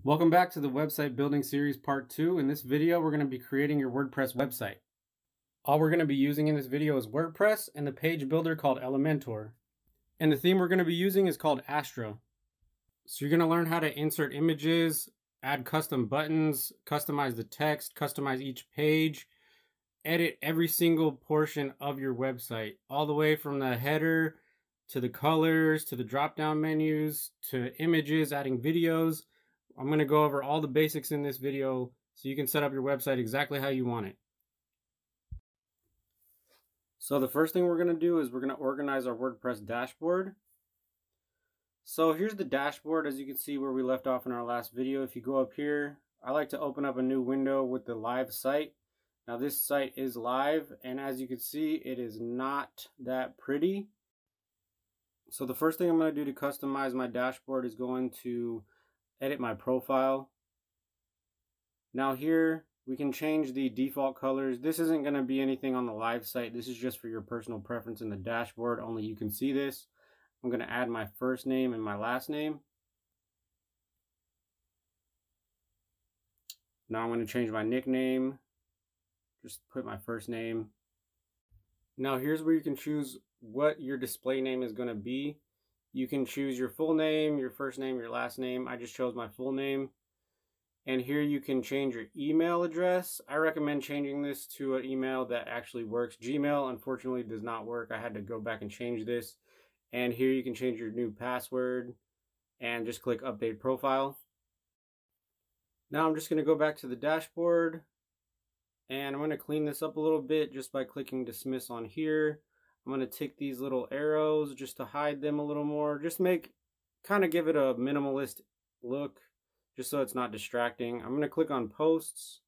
Welcome back to the website building series part 2. In this video, we're going to be creating your WordPress website. All we're going to be using in this video is WordPress and the page builder called Elementor. And the theme we're going to be using is called Astra. So you're going to learn how to insert images, add custom buttons, customize the text, customize each page, edit every single portion of your website, all the way from the header to the colors, to the drop-down menus, to images, adding videos. I'm going to go over all the basics in this video so you can set up your website exactly how you want it. So the first thing we're going to do is we're going to organize our WordPress dashboard. So here's the dashboard, as you can see where we left off in our last video. If you go up here, I like to open up a new window with the live site. Now this site is live, and as you can see, it is not that pretty. So the first thing I'm going to do to customize my dashboard is going to edit my profile. Now here we can change the default colors. This isn't going to be anything on the live site. This is just for your personal preference in the dashboard. Only you can see this. I'm going to add my first name and my last name. Now I'm going to change my nickname. Just put my first name. Now here's where you can choose what your display name is going to be. You can choose your full name, your first name, your last name. I just chose my full name. And here you can change your email address. I recommend changing this to an email that actually works. Gmail, unfortunately, does not work. I had to go back and change this. And here you can change your new password and just click Update Profile. Now I'm just going to go back to the dashboard and I'm going to clean this up a little bit just by clicking Dismiss on here. I'm going to tick these little arrows just to hide them a little more. Just kind of give it a minimalist look, just so it's not distracting. I'm going to click on Posts,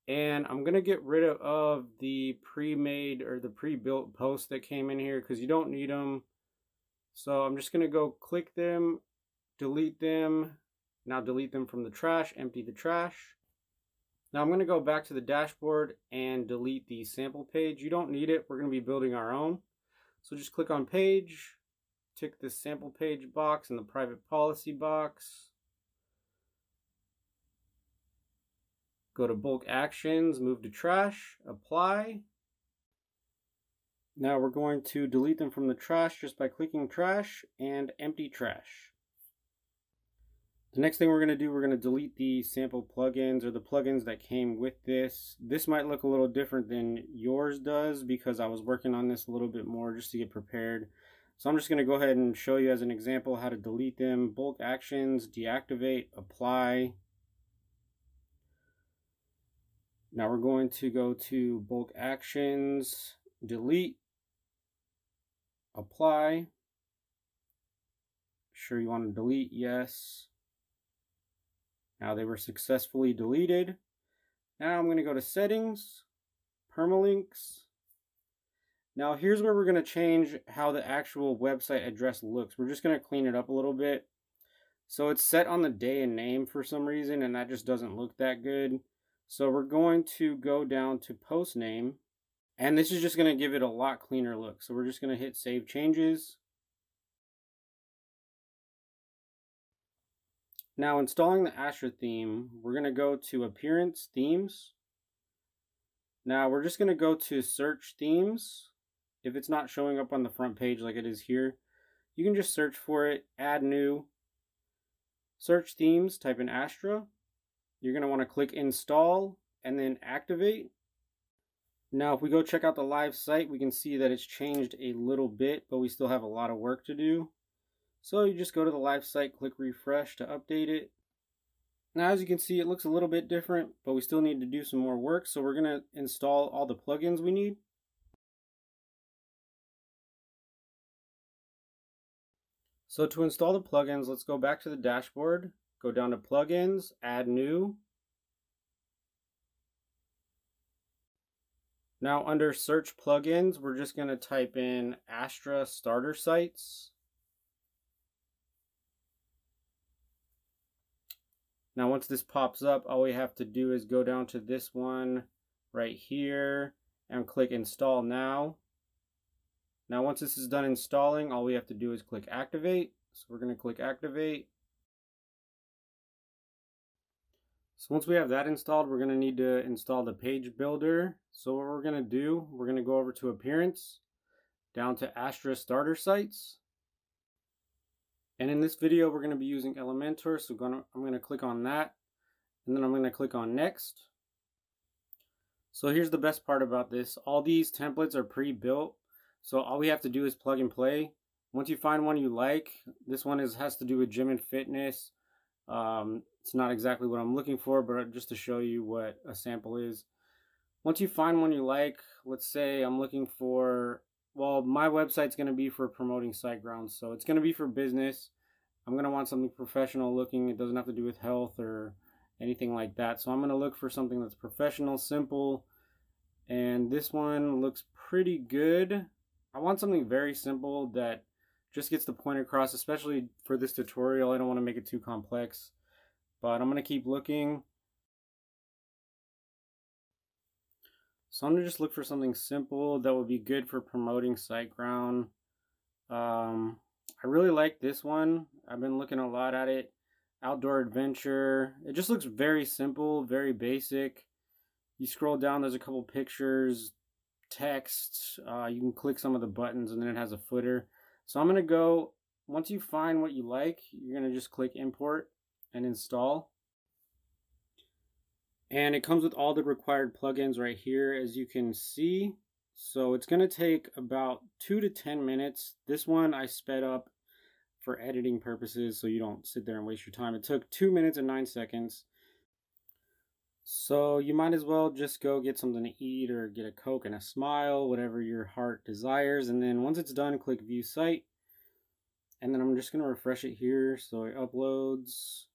and I'm going to get rid of the pre-made or the pre-built posts that came in here because you don't need them. So I'm just going to go click them, delete them. Now delete them from the trash, empty the trash. Now I'm going to go back to the dashboard and delete the sample page. You don't need it. We're going to be building our own. So just click on Page, tick the sample page box and the private policy box. Go to Bulk Actions, move to Trash, Apply. Now we're going to delete them from the trash just by clicking Trash and Empty Trash. The next thing we're going to do, we're going to delete the sample plugins or the plugins that came with this. This might look a little different than yours does because I was working on this a little bit more just to get prepared. So I'm just going to go ahead and show you as an example how to delete them. Bulk Actions, Deactivate, Apply. Now we're going to go to Bulk Actions, Delete, Apply. Sure you want to delete? Yes. Now they were successfully deleted. Now I'm going to go to Settings, Permalinks. Now here's where we're going to change how the actual website address looks. We're just going to clean it up a little bit. So it's set on the day and name for some reason, and that just doesn't look that good. So we're going to go down to Post Name, and this is just going to give it a lot cleaner look. So we're just going to hit Save Changes. Now installing the Astra theme, we're going to go to Appearance, Themes. Now we're just going to go to Search Themes. If it's not showing up on the front page like it is here, you can just search for it, add new, search themes, type in Astra. You're going to want to click Install and then Activate. Now if we go check out the live site, we can see that it's changed a little bit, but we still have a lot of work to do. So you just go to the live site, click refresh to update it. Now as you can see, it looks a little bit different, but we still need to do some more work. So we're going to install all the plugins we need. So to install the plugins, let's go back to the dashboard, go down to Plugins, Add New. Now under Search Plugins, we're just going to type in Astra Starter Sites. Now once this pops up, all we have to do is go down to this one right here and click Install Now. Now once this is done installing, all we have to do is click Activate. So we're going to click Activate. So once we have that installed, we're going to need to install the page builder. So what we're going to do, we're going to go over to Appearance, down to Astra Starter Sites. And in this video, we're going to be using Elementor. So I'm going to click on that, and then I'm going to click on Next. So here's the best part about this. All these templates are pre-built. So all we have to do is plug and play. Once you find one you like, this one has to do with gym and fitness. It's not exactly what I'm looking for, but just to show you what a sample is. Once you find one you like, let's say I'm looking for, well, my website's going to be for promoting SiteGround, so it's going to be for business. I'm going to want something professional looking. It doesn't have to do with health or anything like that. So I'm going to look for something that's professional, simple, and this one looks pretty good. I want something very simple that just gets the point across, especially for this tutorial. I don't want to make it too complex, but I'm going to keep looking. So I'm going to just look for something simple that would be good for promoting SiteGround. I really like this one. I've been looking a lot at it. Outdoor adventure. It just looks very simple, very basic. You scroll down, there's a couple pictures, text. You can click some of the buttons, and then it has a footer. So I'm going to go, once you find what you like, you're going to just click import and install. And it comes with all the required plugins right here, as you can see. So it's going to take about 2 to 10 minutes. This one I sped up for editing purposes, so you don't sit there and waste your time. It took 2 minutes and 9 seconds. So you might as well just go get something to eat or get a Coke and a smile, whatever your heart desires. And then once it's done, click View Site. And then I'm just going to refresh it here so it uploads.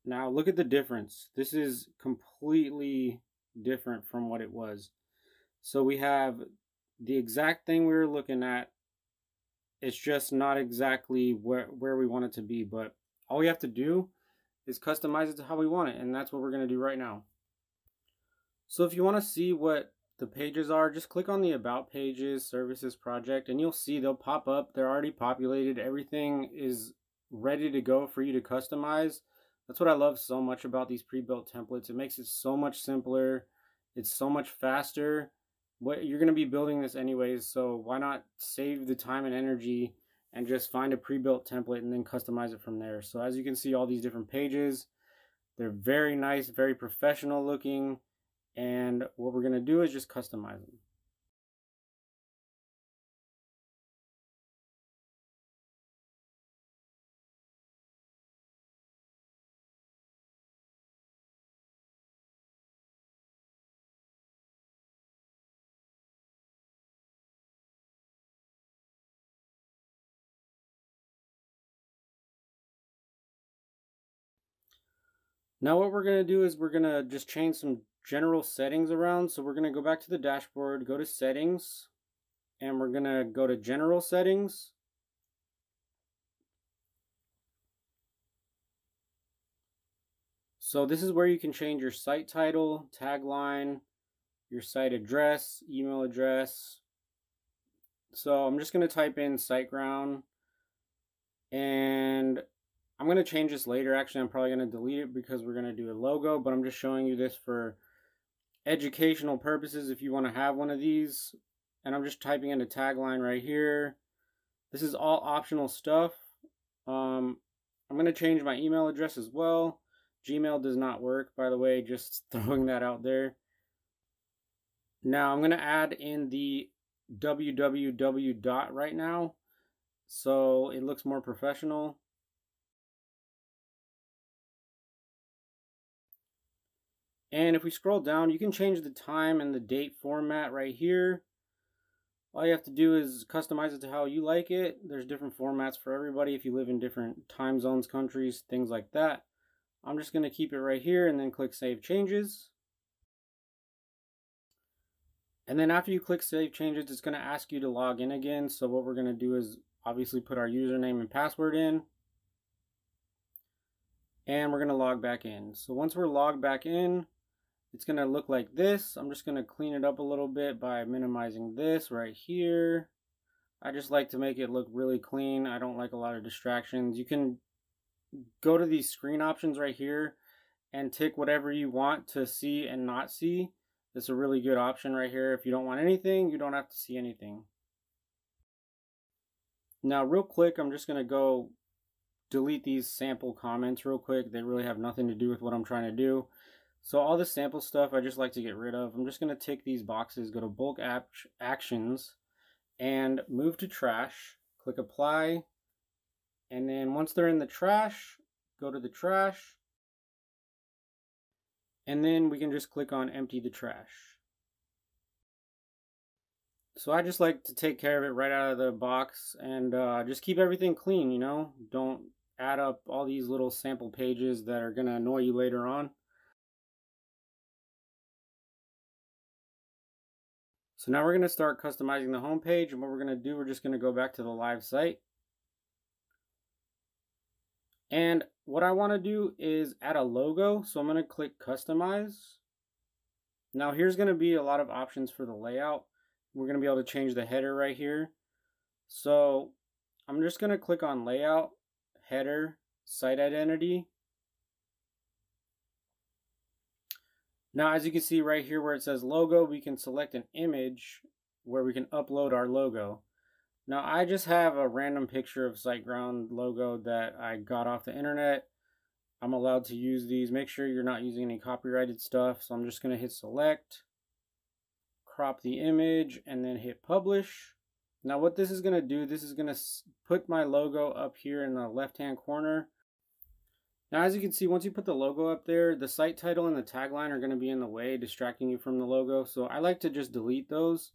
Now look at the difference. This is completely different from what it was. So we have the exact thing we were looking at. It's just not exactly where we want it to be. But all we have to do is customize it to how we want it, and that's what we're going to do right now. So if you want to see what the pages are, just click on the About Pages, Services Project, and you'll see they'll pop up. They're already populated. Everything is ready to go for you to customize. That's what I love so much about these pre-built templates. It makes it so much simpler. It's so much faster. You're going to be building this anyways, so why not save the time and energy and just find a pre-built template and then customize it from there. So as you can see, all these different pages, they're very nice, very professional looking, and what we're going to do is just customize them. Now what we're going to do is we're going to just change some general settings around. So we're going to go back to the dashboard, go to Settings, and we're going to go to General Settings. So this is where you can change your site title, tagline, your site address, email address. So I'm just going to type in SiteGround, and I'm going to change this later. Actually, I'm probably going to delete it because we're going to do a logo, but I'm just showing you this for educational purposes if you want to have one of these. And I'm just typing in a tagline right here. This is all optional stuff. I'm going to change my email address as well. Gmail does not work, by the way, just throwing that out there. Now I'm going to add in the www dot right now, so it looks more professional. And if we scroll down, you can change the time and the date format right here. All you have to do is customize it to how you like it. There's different formats for everybody if you live in different time zones, countries, things like that. I'm just going to keep it right here and then click Save Changes. And then after you click Save Changes, it's going to ask you to log in again. So what we're going to do is obviously put our username and password in. And we're going to log back in. So once we're logged back in, it's going to look like this. I'm just going to clean it up a little bit by minimizing this right here. I just like to make it look really clean. I don't like a lot of distractions. You can go to these screen options right here and tick whatever you want to see and not see. It's a really good option right here. If you don't want anything, you don't have to see anything. Now, real quick, I'm just going to go delete these sample comments real quick. They really have nothing to do with what I'm trying to do. So all this sample stuff I just like to get rid of. I'm just going to tick these boxes, go to bulk actions, and move to trash. Click apply. And then once they're in the trash, go to the trash. And then we can just click on empty the trash. So I just like to take care of it right out of the box and just keep everything clean, you know? Don't add up all these little sample pages that are going to annoy you later on. So now we're going to start customizing the home page, and what we're going to do, we're just going to go back to the live site. And what I want to do is add a logo, so I'm going to click customize. Now here's going to be a lot of options for the layout. We're going to be able to change the header right here. So I'm just going to click on layout, header, site identity. Now, as you can see right here where it says logo, we can select an image where we can upload our logo. Now, I just have a random picture of SiteGround logo that I got off the internet. I'm allowed to use these. Make sure you're not using any copyrighted stuff. So I'm just going to hit select, crop the image, and then hit publish. Now what this is going to do, this is going to put my logo up here in the left-hand corner. Now as you can see, once you put the logo up there, the site title and the tagline are going to be in the way, distracting you from the logo. So I like to just delete those.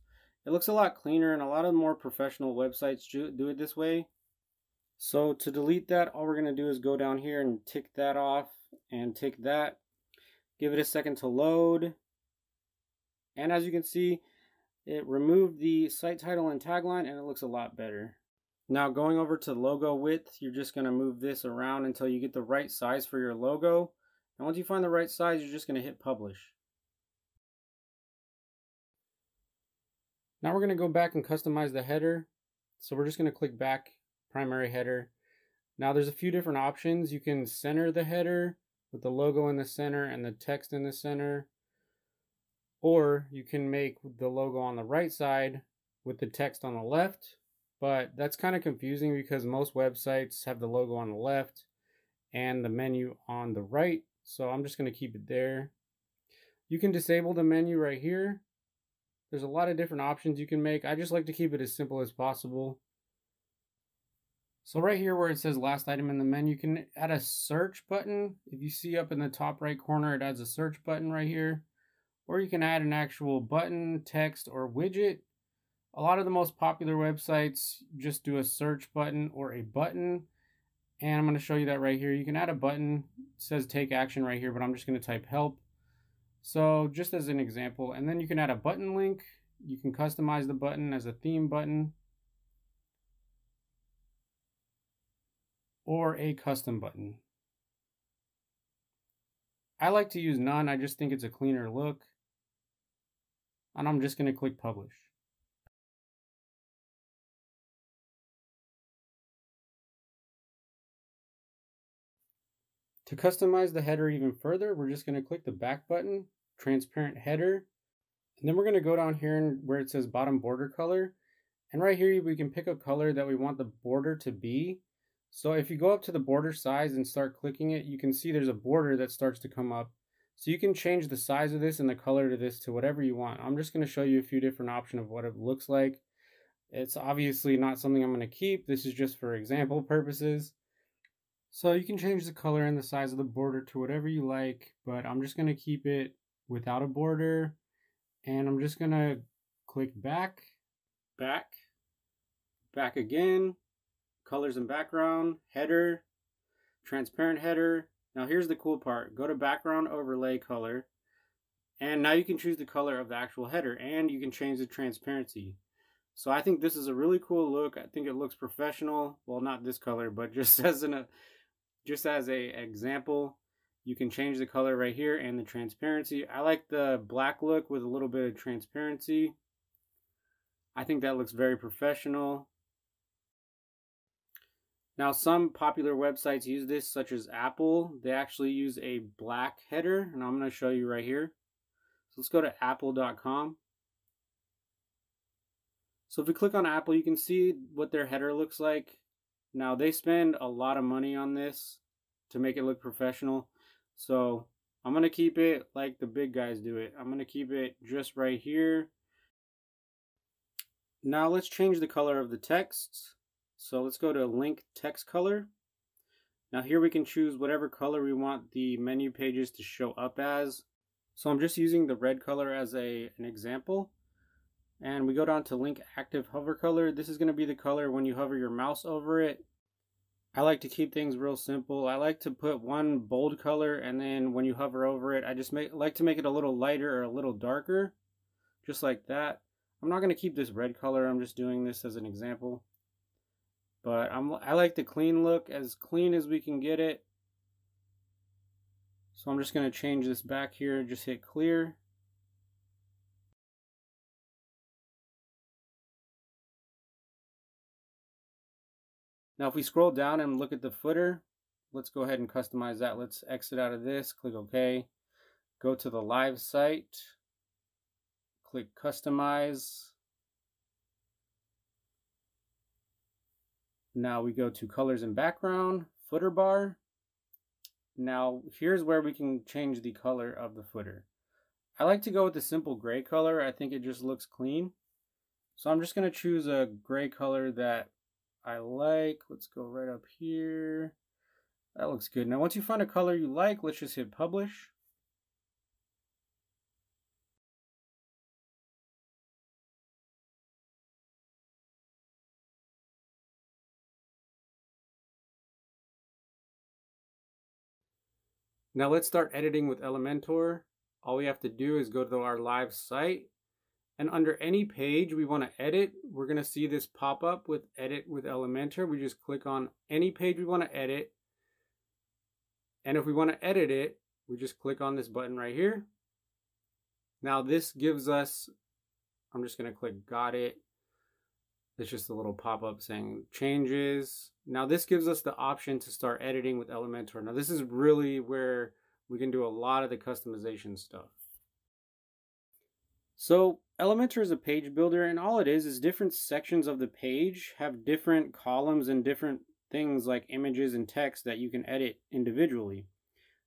It looks a lot cleaner, and a lot of more professional websites do it this way. So to delete that, all we're going to do is go down here and tick that off and tick that. Give it a second to load. And as you can see, it removed the site title and tagline, and it looks a lot better. Now going over to logo width, you're just going to move this around until you get the right size for your logo. And once you find the right size, you're just going to hit publish. Now we're going to go back and customize the header. So we're just going to click back, primary header. Now there's a few different options. You can center the header with the logo in the center and the text in the center. Or you can make the logo on the right side with the text on the left. But that's kind of confusing because most websites have the logo on the left and the menu on the right. So I'm just going to keep it there. You can disable the menu right here. There's a lot of different options you can make. I just like to keep it as simple as possible. So right here where it says last item in the menu, you can add a search button. If you see up in the top right corner, it adds a search button right here. Or you can add an actual button, text, or widget. A lot of the most popular websites just do a search button or a button. And I'm going to show you that right here. You can add a button. It says take action right here, but I'm just going to type help. So just as an example, and then you can add a button link. You can customize the button as a theme button or a custom button. I like to use none. I just think it's a cleaner look. And I'm just going to click publish. To customize the header even further, we're just going to click the back button, transparent header, and then we're going to go down here where it says bottom border color. And right here we can pick a color that we want the border to be. So if you go up to the border size and start clicking it, you can see there's a border that starts to come up. So you can change the size of this and the color to this to whatever you want. I'm just going to show you a few different options of what it looks like. It's obviously not something I'm going to keep. This is just for example purposes. So you can change the color and the size of the border to whatever you like, but I'm just going to keep it without a border. And I'm just going to click back, back, back again, colors and background, header, transparent header. Now here's the cool part. Go to background overlay color, and now you can choose the color of the actual header, and you can change the transparency. So I think this is a really cool look. I think it looks professional. Well, not this color, but just as an example, you can change the color right here and the transparency. I like the black look with a little bit of transparency. I think that looks very professional. Now, some popular websites use this, such as Apple. They actually use a black header, and I'm going to show you right here. So let's go to apple.com. So if we click on Apple, you can see what their header looks like. Now, they spend a lot of money on this to make it look professional. So I'm going to keep it like the big guys do it. I'm going to keep it just right here. Now let's change the color of the text. So let's go to link text color. Now here we can choose whatever color we want the menu pages to show up as. So I'm just using the red color as an example. And we go down to link active hover color. This is going to be the color when you hover your mouse over it. I like to keep things real simple. I like to put one bold color, and then when you hover over it, I just like to make it a little lighter or a little darker, just like that. I'm not going to keep this red color. I'm just doing this as an example. But I like the clean look, as clean as we can get it. So I'm just going to change this back here. Just hit clear. Now if we scroll down and look at the footer, let's go ahead and customize that. Let's exit out of this, click OK. Go to the live site, click customize. Now we go to colors and background, footer bar. Now here's where we can change the color of the footer. I like to go with the simple gray color. I think it just looks clean. So I'm just going to choose a gray color that I like. Let's go right up here. That looks good. Now once you find a color you like, let's just hit publish. Now let's start editing with Elementor. All we have to do is go to our live site, and under any page we want to edit, we're going to see this pop up with edit with Elementor. We just click on any page we want to edit, and if we want to edit it, we just click on this button right here. Now this gives us, I'm just going to click got it. It's just a little pop-up saying changes. Now this gives us the option to start editing with Elementor. Now this is really where we can do a lot of the customization stuff. So Elementor is a page builder, and all it is different sections of the page have different columns and different things like images and text that you can edit individually.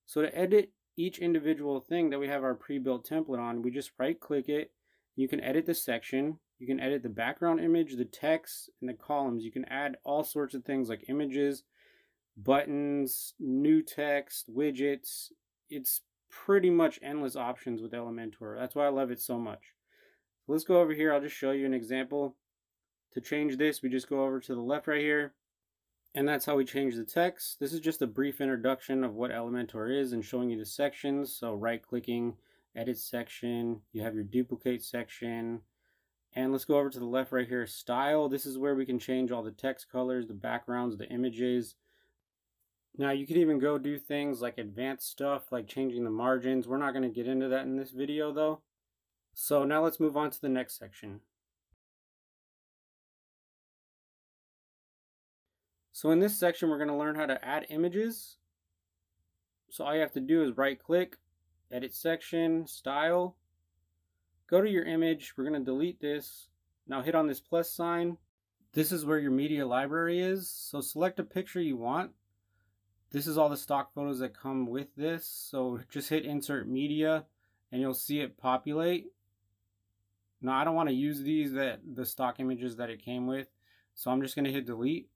So to edit each individual thing that we have our pre-built template on, we just right click it. You can edit the section. You can edit the background image, the text, and the columns. You can add all sorts of things like images, buttons, new text, widgets. It's pretty much endless options with Elementor. That's why I love it so much. So let's go over here. I'll just show you an example. To change this, we just go over to the left right here, and that's how we change the text. This is just a brief introduction of what Elementor is and showing you the sections. So right-clicking, edit section, you have your duplicate section. And let's go over to the left right here, style. This is where we can change all the text colors, the backgrounds, the images. Now you can even go do things like advanced stuff, like changing the margins. We're not going to get into that in this video though. So now let's move on to the next section. So in this section, we're going to learn how to add images. So all you have to do is right click, edit section, style. Go to your image. We're going to delete this. Now hit on this plus sign. This is where your media library is. So select a picture you want. This is all the stock photos that come with this. So just hit insert media and you'll see it populate. Now I don't want to use the stock images that it came with. So I'm just going to hit delete.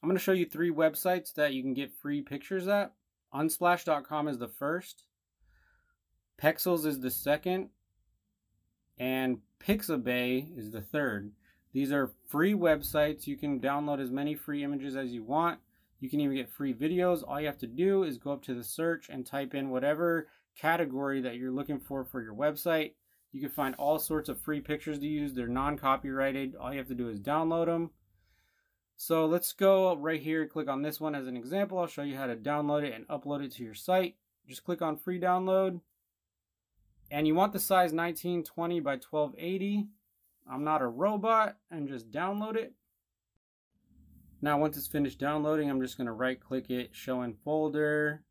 I'm going to show you 3 websites that you can get free pictures at. Unsplash.com is the first. Pexels is the second. And Pixabay is the third. These are free websites. You can download as many free images as you want. You can even get free videos. All you have to do is go up to the search and type in whatever category that you're looking for your website. You can find all sorts of free pictures to use. They're non-copyrighted. All you have to do is download them. So let's go right here, click on this one as an example. I'll show you how to download it and upload it to your site. Just click on free download. And you want the size 1920 by 1280. I'm not a robot, and just download it. Now once it's finished downloading, I'm just going to right click it, show in folder.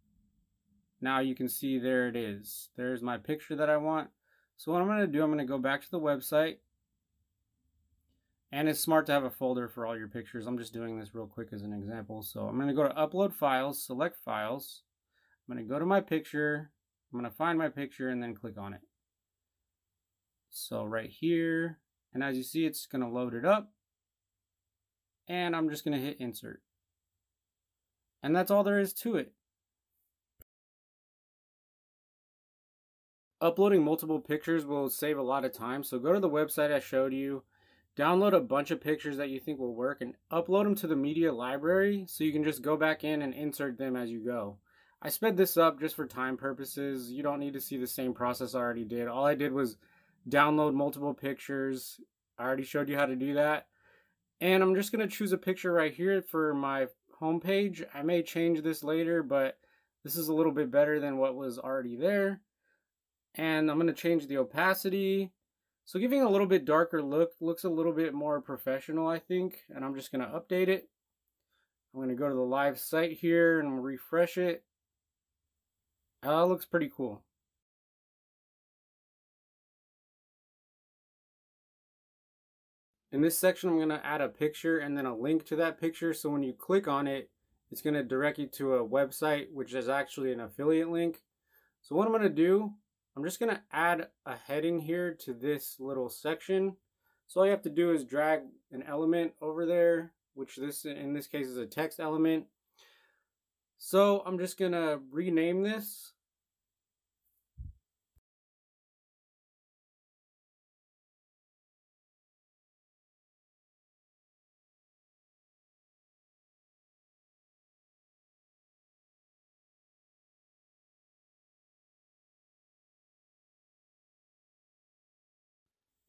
Now you can see there it is. There's my picture that I want. So what I'm going to do, I'm going to go back to the website. And it's smart to have a folder for all your pictures. I'm just doing this real quick as an example. So I'm going to go to upload files, select files. I'm going to go to my picture. I'm going to find my picture and then click on it. So right here, and as you see, it's going to load it up. And I'm just going to hit insert. And that's all there is to it. Uploading multiple pictures will save a lot of time. So go to the website I showed you. Download a bunch of pictures that you think will work and upload them to the media library so you can just go back in and insert them as you go. I sped this up just for time purposes. You don't need to see the same process I already did. All I did was download multiple pictures. I already showed you how to do that. And I'm just going to choose a picture right here for my home page. I may change this later, but this is a little bit better than what was already there. And I'm going to change the opacity. So giving a little bit darker look, looks a little bit more professional, I think. And I'm just going to update it. I'm going to go to the live site here and refresh it. It looks pretty cool. In this section, I'm going to add a picture and then a link to that picture. So when you click on it, it's going to direct you to a website, which is actually an affiliate link. So what I'm going to do, I'm just going to add a heading here to this little section. So all you have to do is drag an element over there, which in this case is a text element. So I'm just going to rename this.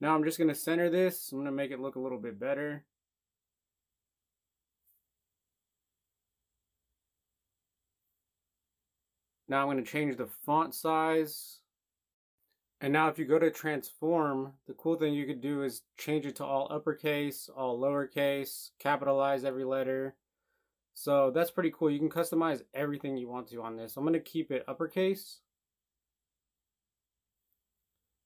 Now I'm just going to center this. I'm going to make it look a little bit better. Now I'm going to change the font size. And now if you go to transform, the cool thing you could do is change it to all uppercase, all lowercase, capitalize every letter. So that's pretty cool. You can customize everything you want to on this. I'm going to keep it uppercase.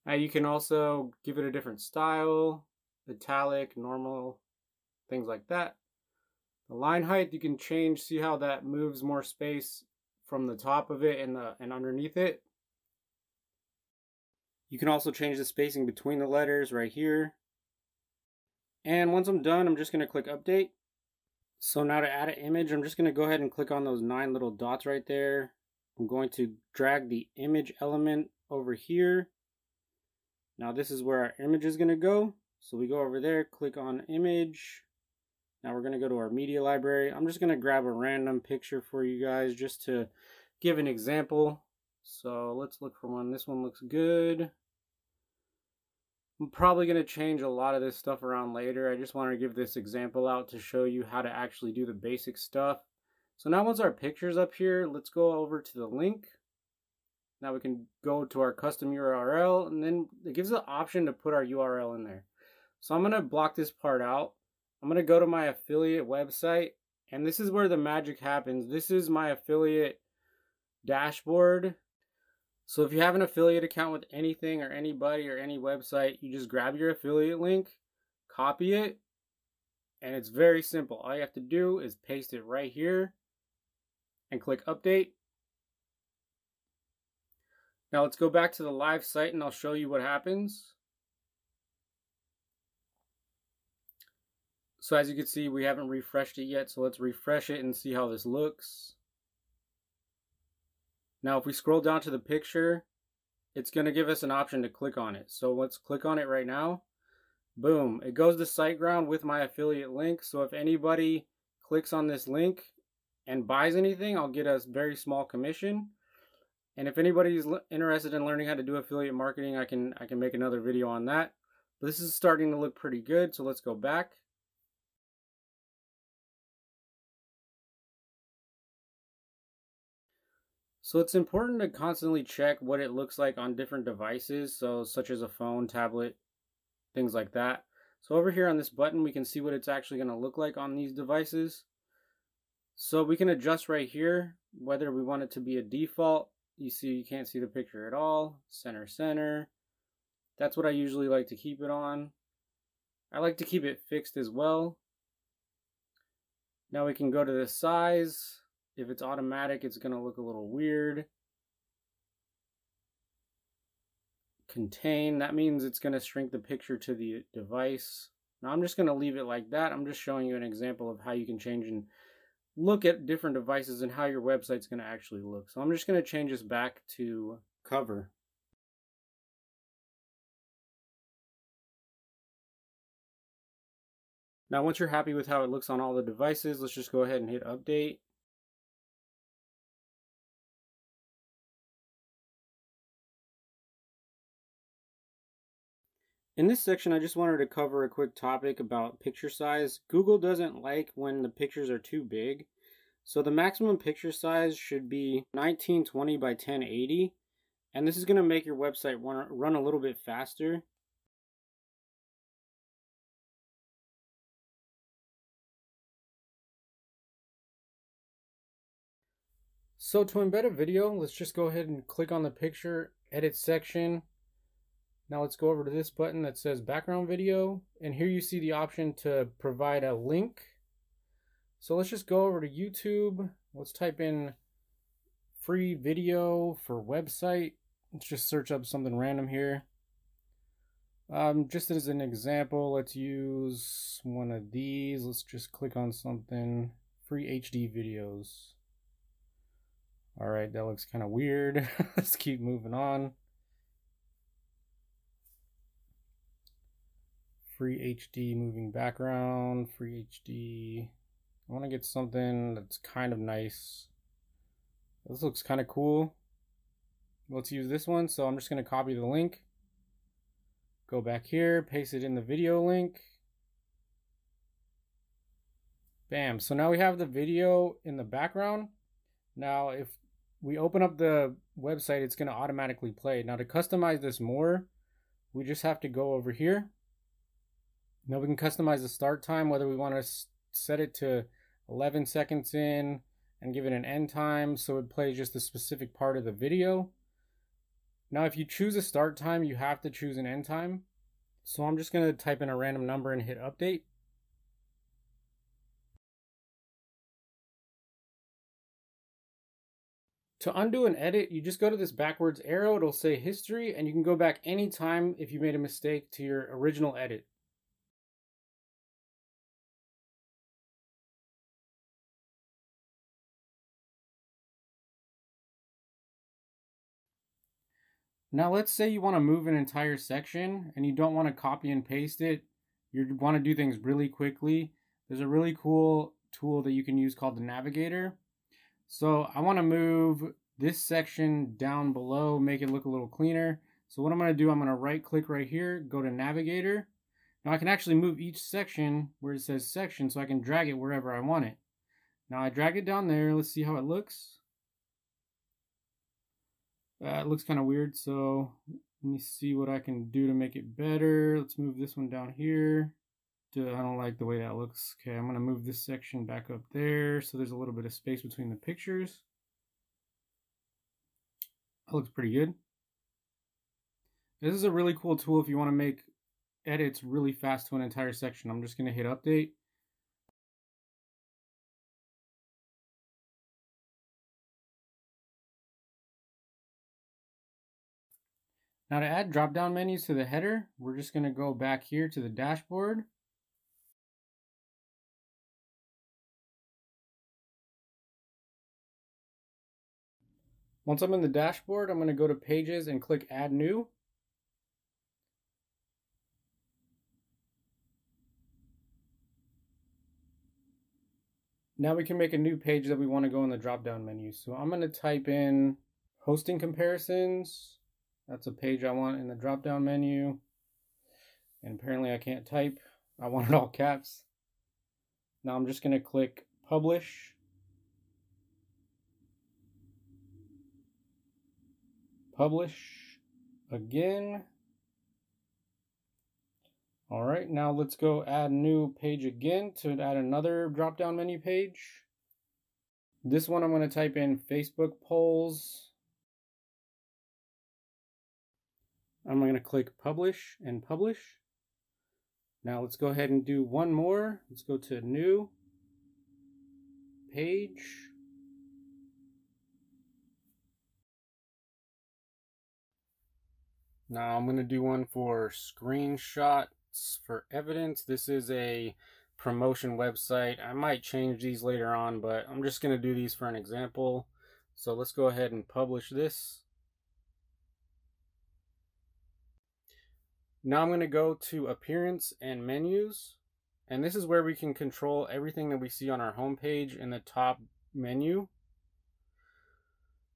Now you can also give it a different style, italic, normal, things like that. The line height you can change, see how that moves more space from the top of it and underneath it. You can also change the spacing between the letters right here. And once I'm done, I'm just going to click update. So now to add an image, I'm just going to go ahead and click on those 9 little dots right there. I'm going to drag the image element over here. Now this is where our image is going to go. So we go over there, click on image. Now we're going to go to our media library. I'm just going to grab a random picture for you guys just to give an example. So let's look for one. This one looks good. I'm probably going to change a lot of this stuff around later. I just want to give this example out to show you how to actually do the basic stuff. So now once our picture's up here, let's go over to the link. Now we can go to our custom URL, and then it gives the option to put our URL in there. So I'm going to block this part out. I'm going to go to my affiliate website, and this is where the magic happens. This is my affiliate dashboard. So if you have an affiliate account with anything or anybody or any website, you just grab your affiliate link, copy it, and it's very simple. All you have to do is paste it right here and click update. Now let's go back to the live site and I'll show you what happens. So as you can see, we haven't refreshed it yet, so let's refresh it and see how this looks. Now if we scroll down to the picture, it's going to give us an option to click on it. So let's click on it right now. Boom, it goes to SiteGround with my affiliate link. So if anybody clicks on this link and buys anything, I'll get a very small commission. And if anybody's interested in learning how to do affiliate marketing, I can make another video on that. But this is starting to look pretty good, so let's go back. So it's important to constantly check what it looks like on different devices, so such as a phone, tablet, things like that. So over here on this button, we can see what it's actually going to look like on these devices. So we can adjust right here whether we want it to be a default. You see, you can't see the picture at all. Center. That's what I usually like to keep it on. I like to keep it fixed as well. Now we can go to the size. If it's automatic, it's going to look a little weird. Contain, that means it's going to shrink the picture to the device. Now I'm just going to leave it like that. I'm just showing you an example of how you can change and look at different devices and how your website's going to actually look. So I'm just going to change this back to cover. Now once you're happy with how it looks on all the devices, let's just go ahead and hit update. In this section, I just wanted to cover a quick topic about picture size. Google doesn't like when the pictures are too big. So the maximum picture size should be 1920 by 1080. And this is going to make your website run a little bit faster. So to embed a video, let's just go ahead and click on the picture edit section. Now let's go over to this button that says background video, and here you see the option to provide a link. So let's just go over to YouTube. Let's type in free video for website. Let's just search up something random here. Just as an example, let's use one of these. Let's just click on something, free HD videos. All right, that looks kind of weird. Let's keep moving on. Free HD moving background, free HD. I want to get something that's kind of nice. This looks kind of cool. Let's use this one. So I'm just going to copy the link. Go back here, paste it in the video link. Bam. So now we have the video in the background. Now if we open up the website, it's going to automatically play. Now to customize this more, we just have to go over here. Now we can customize the start time, whether we want to set it to 11 seconds in and give it an end time so it plays just a specific part of the video. Now if you choose a start time, you have to choose an end time. So I'm just going to type in a random number and hit update. To undo an edit, you just go to this backwards arrow. It'll say history, and you can go back anytime if you made a mistake to your original edit. Now let's say you want to move an entire section and you don't want to copy and paste it. You want to do things really quickly. There's a really cool tool that you can use called the Navigator. So I want to move this section down below, make it look a little cleaner. So what I'm going to do, I'm going to right click right here, go to Navigator. Now I can actually move each section where it says section, so I can drag it wherever I want it. Now I drag it down there. Let's see how it looks. It looks kind of weird, so let me see what I can do to make it better. Let's move this one down here. I don't like the way that looks. Okay, I'm going to move this section back up there so there's a little bit of space between the pictures. That looks pretty good. This is a really cool tool if you want to make edits really fast to an entire section. I'm just going to hit update. Now to add drop-down menus to the header, we're just going to go back here to the dashboard. Once I'm in the dashboard, I'm going to go to Pages and click Add New. Now we can make a new page that we want to go in the drop-down menu. So I'm going to type in hosting comparisons. That's a page I want in the drop-down menu. And apparently I can't type. I want it all caps. Now I'm just going to click Publish. Publish again. All right, now let's go add new page again to add another drop-down menu page. This one I'm going to type in Facebook polls. I'm going to click publish and publish. Now let's go ahead and do one more. Let's go to new page. Now I'm going to do one for screenshots for evidence. This is a promotion website. I might change these later on, but I'm just going to do these for an example. So let's go ahead and publish this. Now I'm going to go to appearance and menus. And this is where we can control everything that we see on our home page in the top menu.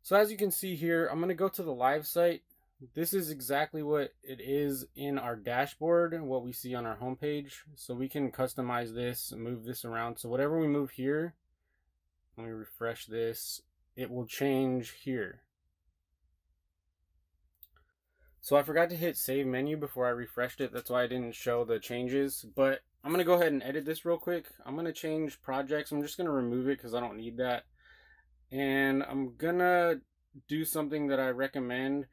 So as you can see here, I'm going to go to the live site. This is exactly what it is in our dashboard and what we see on our homepage. So we can customize this and move this around. So whatever we move here, let me refresh this, it will change here. So I forgot to hit save menu before I refreshed it. That's why I didn't show the changes. But I'm going to go ahead and edit this real quick. I'm going to change projects. I'm just going to remove it because I don't need that. And I'm going to do something that I recommend.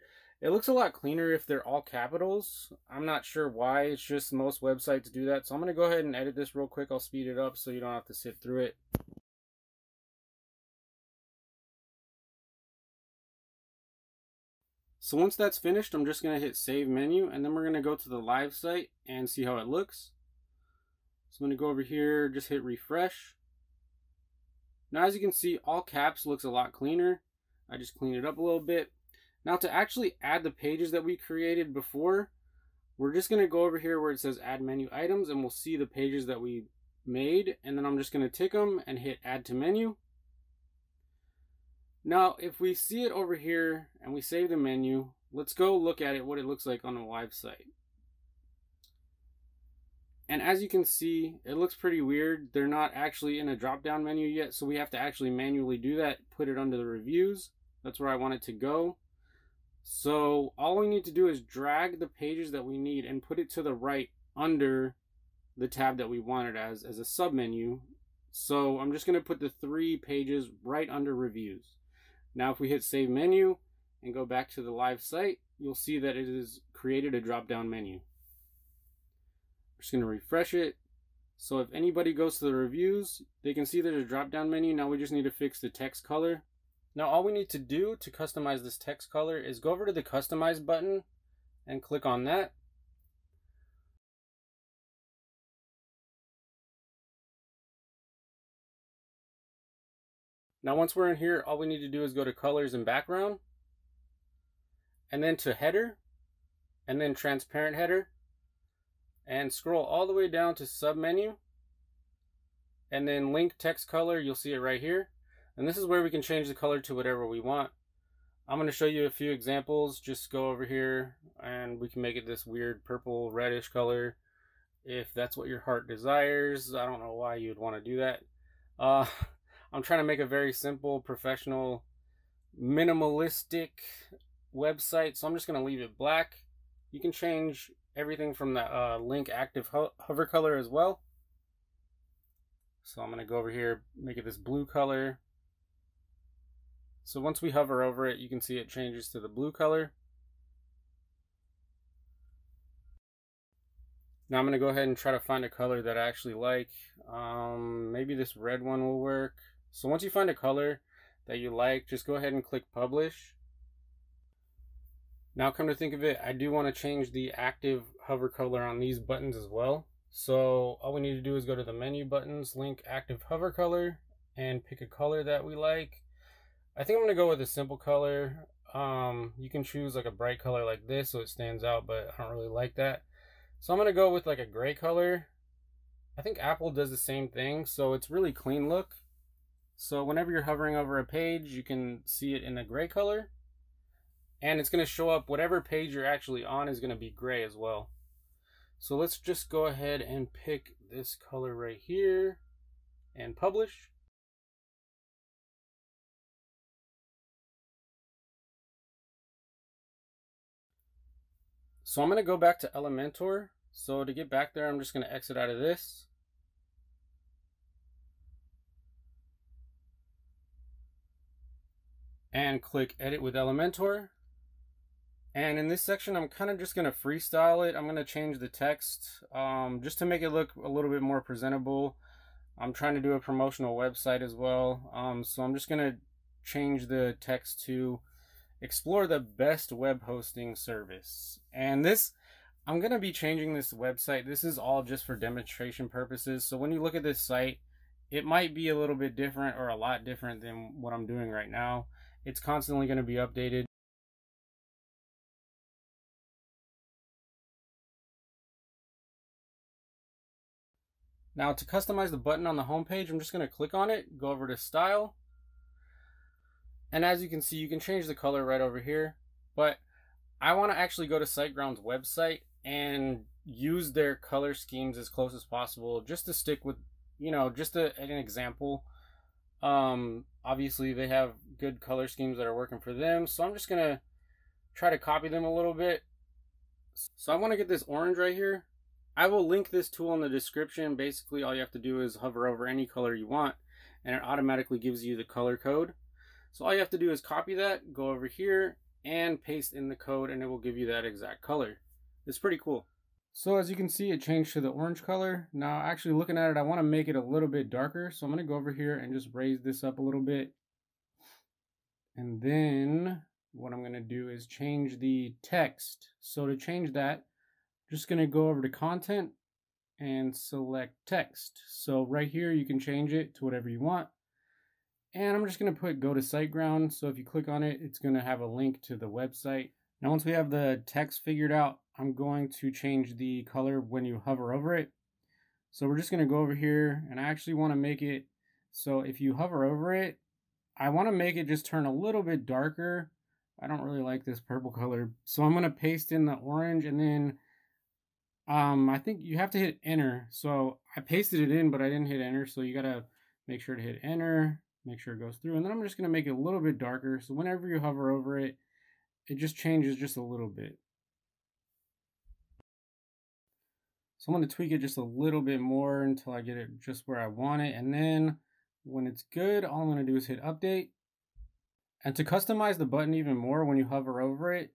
It looks a lot cleaner if they're all capitals. I'm not sure why. It's just most websites do that. So I'm going to go ahead and edit this real quick. I'll speed it up so you don't have to sit through it. So once that's finished, I'm just going to hit save menu, and then we're going to go to the live site and see how it looks. So I'm going to go over here, just hit refresh. Now as you can see, all caps looks a lot cleaner. I just cleaned it up a little bit. Now to actually add the pages that we created before, we're just going to go over here where it says add menu items, and we'll see the pages that we made, and then I'm just going to tick them and hit add to menu. Now if we see it over here and we save the menu, let's go look at it, what it looks like on the live site. And as you can see, it looks pretty weird. They're not actually in a drop down menu yet, so we have to actually manually do that, put it under the reviews. That's where I want it to go. So all we need to do is drag the pages that we need and put it to the right under the tab that we want it as a submenu. So I'm just going to put the 3 pages right under reviews. Now if we hit save menu and go back to the live site, you'll see that it has created a drop down menu. I'm just going to refresh it. So if anybody goes to the reviews, they can see there's a drop down menu. Now we just need to fix the text color. Now all we need to do to customize this text color is go over to the customize button and click on that. Now once we're in here, all we need to do is go to colors and background, and then to header, and then transparent header, and scroll all the way down to submenu, and then link text color. You'll see it right here. And this is where we can change the color to whatever we want. I'm going to show you a few examples. Just go over here and we can make it this weird purple reddish color if that's what your heart desires. I don't know why you would want to do that. I'm trying to make a very simple, professional, minimalistic website, so I'm just going to leave it black. You can change everything from the link active hover color as well. So I'm going to go over here, make it this blue color. So once we hover over it, you can see it changes to the blue color. Now I'm going to go ahead and try to find a color that I actually like. Maybe this red one will work. So once you find a color that you like, just go ahead and click publish. Now come to think of it, I do want to change the active hover color on these buttons as well. So all we need to do is go to the menu buttons, link active hover color, and pick a color that we like. I think I'm going to go with a simple color. You can choose like a bright color like this so it stands out, but I don't really like that. So I'm going to go with like a gray color. I think Apple does the same thing, so it's really clean look. So whenever you're hovering over a page, you can see it in a gray color. And it's going to show up, whatever page you're actually on is going to be gray as well. So let's just go ahead and pick this color right here and publish. So I'm going to go back to Elementor So to get back there, I'm just going to exit out of this. And click Edit with Elementor. And in this section, I'm kind of just going to freestyle it. I'm going to change the text just to make it look a little bit more presentable. I'm trying to do a promotional website as well. So I'm just going to change the text to explore the best web hosting service. And this, I'm going to be changing this website. This is all just for demonstration purposes. So when you look at this site, it might be a little bit different or a lot different than what I'm doing right now. It's constantly going to be updated. Now to customize the button on the home page, I'm just going to click on it, go over to Style. And as you can see, you can change the color right over here. But I want to actually go to SiteGround's website and use their color schemes as close as possible, just to stick with, just an example. Obviously they have good color schemes that are working for them, so I'm just going to try to copy them a little bit. So I want to get this orange right here. I will link this tool in the description. Basically, all you have to do is hover over any color you want, and it automatically gives you the color code. So all you have to do is copy that, go over here, and paste in the code, and it will give you that exact color. It's pretty cool. So as you can see, it changed to the orange color. Now, actually looking at it, I want to make it a little bit darker. So I'm going to go over here and just raise this up a little bit. And then what I'm going to do is change the text. So to change that, just going to go over to content and select text. So right here, you can change it to whatever you want. And I'm just going to put go to SiteGround. So if you click on it, it's going to have a link to the website. Now, once we have the text figured out, I'm going to change the color when you hover over it. So we're just going to go over here, and I actually want to make it so if you hover over it, I want to make it just turn a little bit darker. I don't really like this purple color. So I'm going to paste in the orange, and then I think you have to hit enter. So I pasted it in, but I didn't hit enter. So you got to make sure to hit enter, make sure it goes through. And then I'm just going to make it a little bit darker. So whenever you hover over it, it just changes just a little bit. So I'm going to tweak it just a little bit more until I get it just where I want it. And then when it's good, all I'm going to do is hit update. And to customize the button even more, when you hover over it,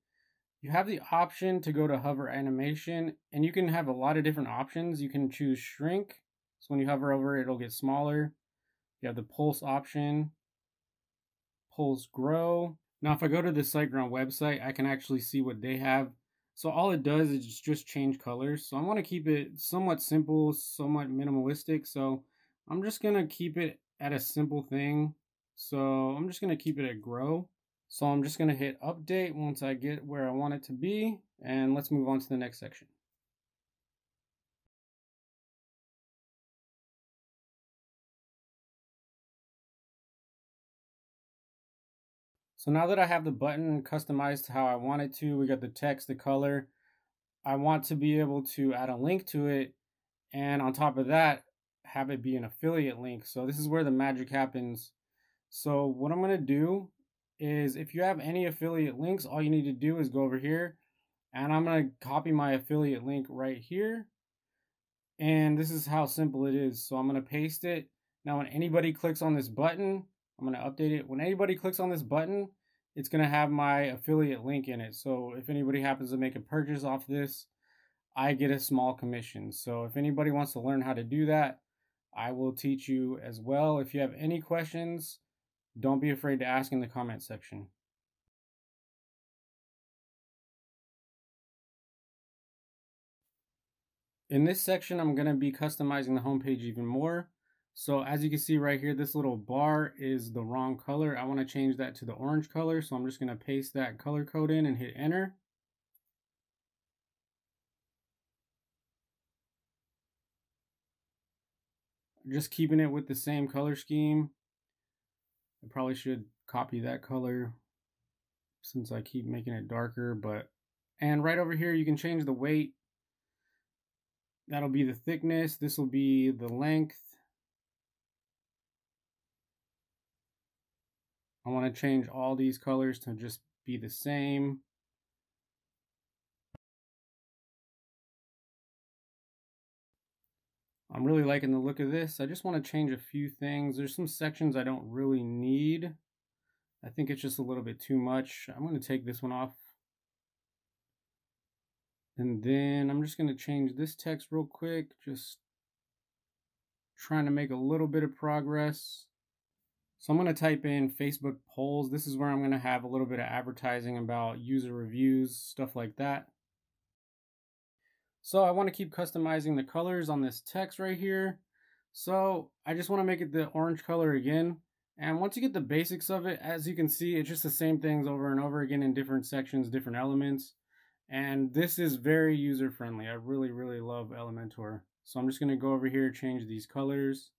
you have the option to go to hover animation, and you can have a lot of different options. You can choose shrink. So when you hover over it, it'll get smaller. You have the pulse option, pulse grow. Now, if I go to the SiteGround website, I can actually see what they have. So all it does is just change colors. So I want to keep it somewhat simple, somewhat minimalistic. So I'm just going to keep it at a simple thing. So I'm just going to keep it at grow. So I'm just going to hit update once I get where I want it to be. And let's move on to the next section. So now that I have the button customized how I want it to, we got the text, the color. I want to be able to add a link to it. And on top of that, have it be an affiliate link. So this is where the magic happens. So what I'm going to do is if you have any affiliate links, all you need to do is go over here, and I'm going to copy my affiliate link right here. And this is how simple it is. So I'm going to paste it. Now, when anybody clicks on this button, I'm going to update it. When anybody clicks on this button, it's going to have my affiliate link in it. So if anybody happens to make a purchase off this, I get a small commission. So if anybody wants to learn how to do that, I will teach you as well. If you have any questions, don't be afraid to ask in the comment section. In this section, I'm going to be customizing the homepage even more. So as you can see right here, this little bar is the wrong color. I want to change that to the orange color. So I'm just going to paste that color code in and hit enter. Just keeping it with the same color scheme. I probably should copy that color since I keep making it darker, and right over here you can change the weight. That'll be the thickness. This will be the length. I want to change all these colors to just be the same. I'm really liking the look of this. I just want to change a few things. There's some sections I don't really need. I think it's just a little bit too much. I'm going to take this one off. And then I'm just going to change this text real quick. Just trying to make a little bit of progress. So I'm going to type in Facebook polls. This is where I'm going to have a little bit of advertising about user reviews, stuff like that. So I want to keep customizing the colors on this text right here. So I just want to make it the orange color again. And once you get the basics of it, as you can see, it's just the same things over and over again in different sections, different elements. And this is very user friendly. I really, really love Elementor. So I'm just going to go over here, change these colors.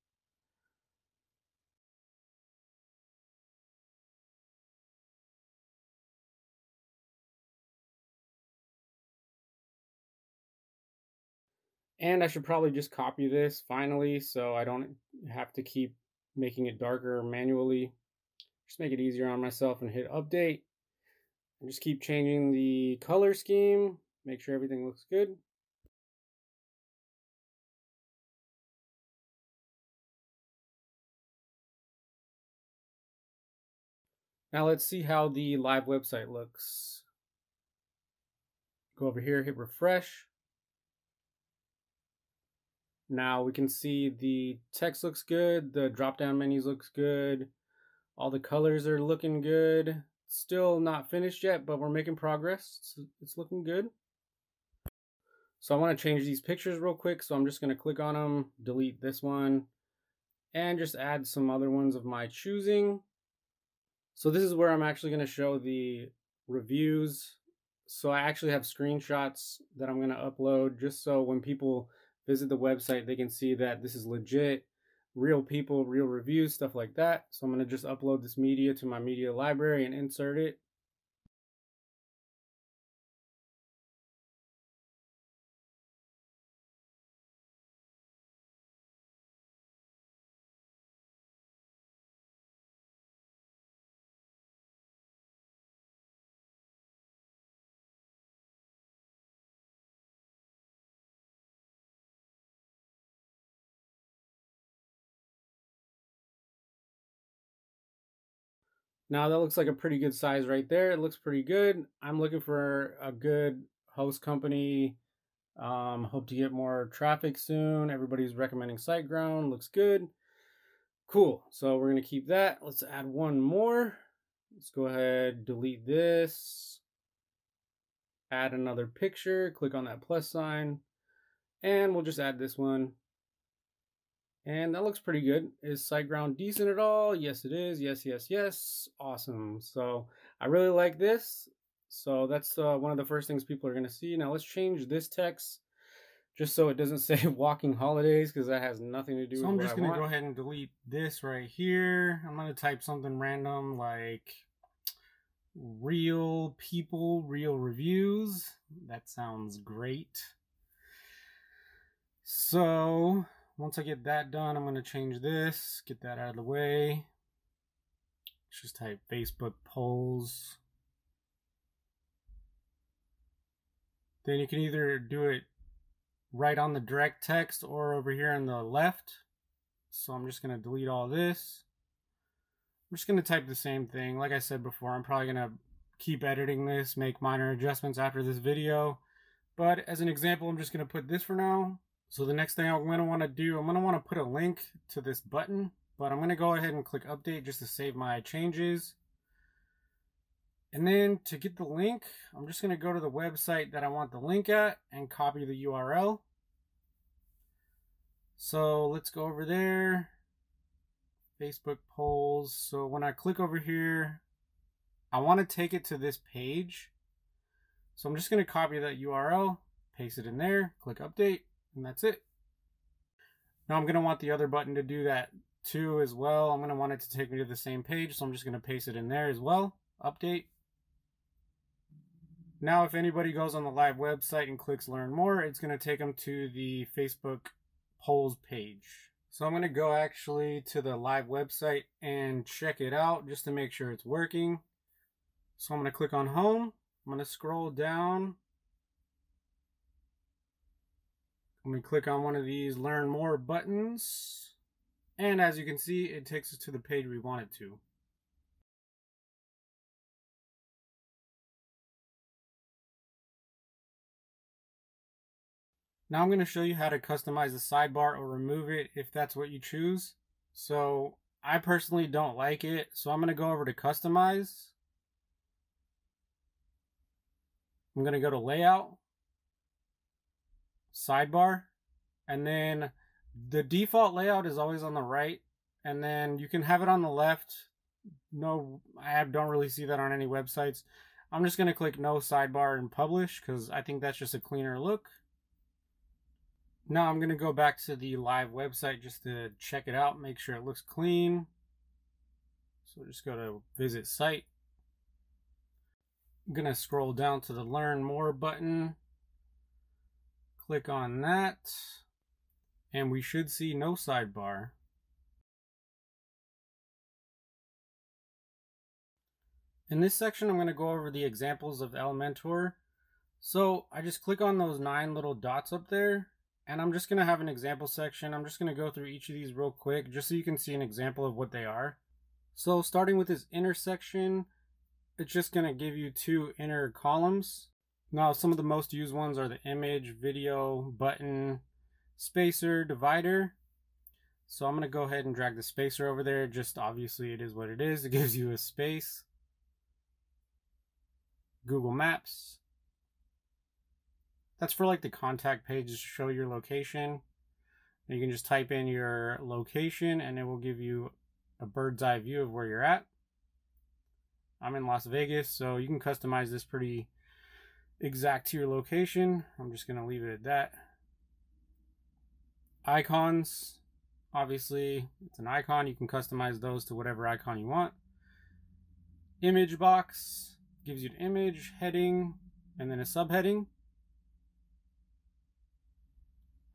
And I should probably just copy this finally so I don't have to keep making it darker manually. Just make it easier on myself and hit update. And just keep changing the color scheme. Make sure everything looks good. Now let's see how the live website looks. Go over here, hit refresh. Now we can see the text looks good, the drop-down menus looks good, all the colors are looking good. Still not finished yet, but we're making progress. It's looking good. So I want to change these pictures real quick, so I'm just going to click on them, delete this one, and just add some other ones of my choosing. So this is where I'm actually going to show the reviews. So I actually have screenshots that I'm going to upload just so when people visit the website, they can see that this is legit, real people, real reviews, stuff like that. So I'm going to just upload this media to my media library and insert it. Now that looks like a pretty good size right there. It looks pretty good. I'm looking for a good host company. Hope to get more traffic soon. Everybody's recommending SiteGround. Looks good. Cool. So we're going to keep that. Let's add one more. Let's go ahead, delete this. Add another picture. Click on that plus sign. And we'll just add this one. And that looks pretty good. Is SiteGround decent at all? Yes, it is. Yes, yes, yes. Awesome. So I really like this. So that's one of the first things people are going to see. Now let's change this text just so it doesn't say walking holidays, because that has nothing to do with what I want. So I'm just going to go ahead and delete this right here. I'm going to type something random like real people, real reviews. That sounds great. So once I get that done, I'm going to change this, get that out of the way. Let's just type Facebook polls. Then you can either do it right on the direct text or over here on the left. So I'm just going to delete all this. I'm just going to type the same thing. Like I said before, I'm probably going to keep editing this, make minor adjustments after this video. But as an example, I'm just going to put this for now. So the next thing I'm going to want to do, I'm going to want to put a link to this button, but I'm going to go ahead and click update just to save my changes. And then to get the link, I'm just going to go to the website that I want the link at and copy the URL. So let's go over there, Facebook polls. So when I click over here, I want to take it to this page. So I'm just going to copy that URL, paste it in there, click update. And that's it. Now I'm going to want the other button to do that too as well. I'm going to want it to take me to the same page, so I'm just going to paste it in there as well. Update. Now if anybody goes on the live website and clicks learn more, it's going to take them to the Facebook polls page. So I'm going to go actually to the live website and check it out just to make sure it's working. So I'm going to click on home. I'm going to scroll down. Let me click on one of these learn more buttons. And as you can see, it takes us to the page we want it to. Now I'm going to show you how to customize the sidebar or remove it if that's what you choose. So I personally don't like it, so I'm going to go over to customize. I'm going to go to layout, sidebar, and then the default layout is always on the right, and then you can have it on the left. No, I don't really see that on any websites. I'm just going to click no sidebar and publish because I think that's just a cleaner look. Now I'm going to go back to the live website just to check it out, make sure it looks clean. So just go to visit site. I'm going to scroll down to the learn more button. Click on that. And we should see no sidebar. In this section, I'm going to go over the examples of Elementor. So I just click on those 9 little dots up there. And I'm just going to have an example section. I'm just going to go through each of these real quick just so you can see an example of what they are. So starting with this inner section, it's just going to give you 2 inner columns. Now some of the most used ones are the image, video, button, spacer, divider. So I'm going to go ahead and drag the spacer over there. Just obviously it is what it is. It gives you a space. Google Maps. That's for like the contact pages to show your location. You can just type in your location and it will give you a bird's eye view of where you're at. I'm in Las Vegas, so you can customize this pretty exact to your location. I'm just going to leave it at that. Icons. Obviously, it's an icon. You can customize those to whatever icon you want. Image box gives you an image, heading, and then a subheading.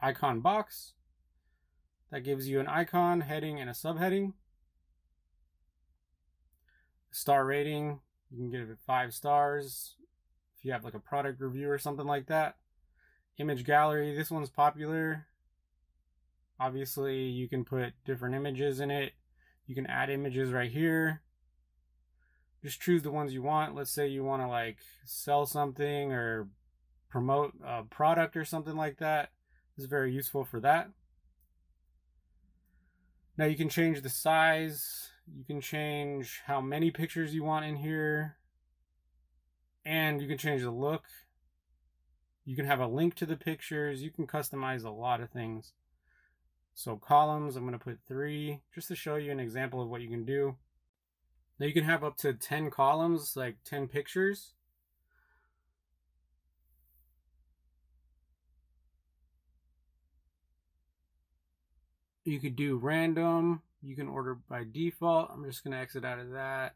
Icon box, that gives you an icon, heading, and a subheading. Star rating, you can give it 5 stars if you have like a product review or something like that. Image gallery, this one's popular. Obviously you can put different images in it. You can add images right here. Just choose the ones you want. Let's say you want to like sell something or promote a product or something like that. This is very useful for that. Now you can change the size. You can change how many pictures you want in here. And you can change the look. You can have a link to the pictures. You can customize a lot of things. So columns, I'm going to put 3 just to show you an example of what you can do. Now you can have up to 10 columns, like 10 pictures. You could do random. You can order by default. I'm just going to exit out of that.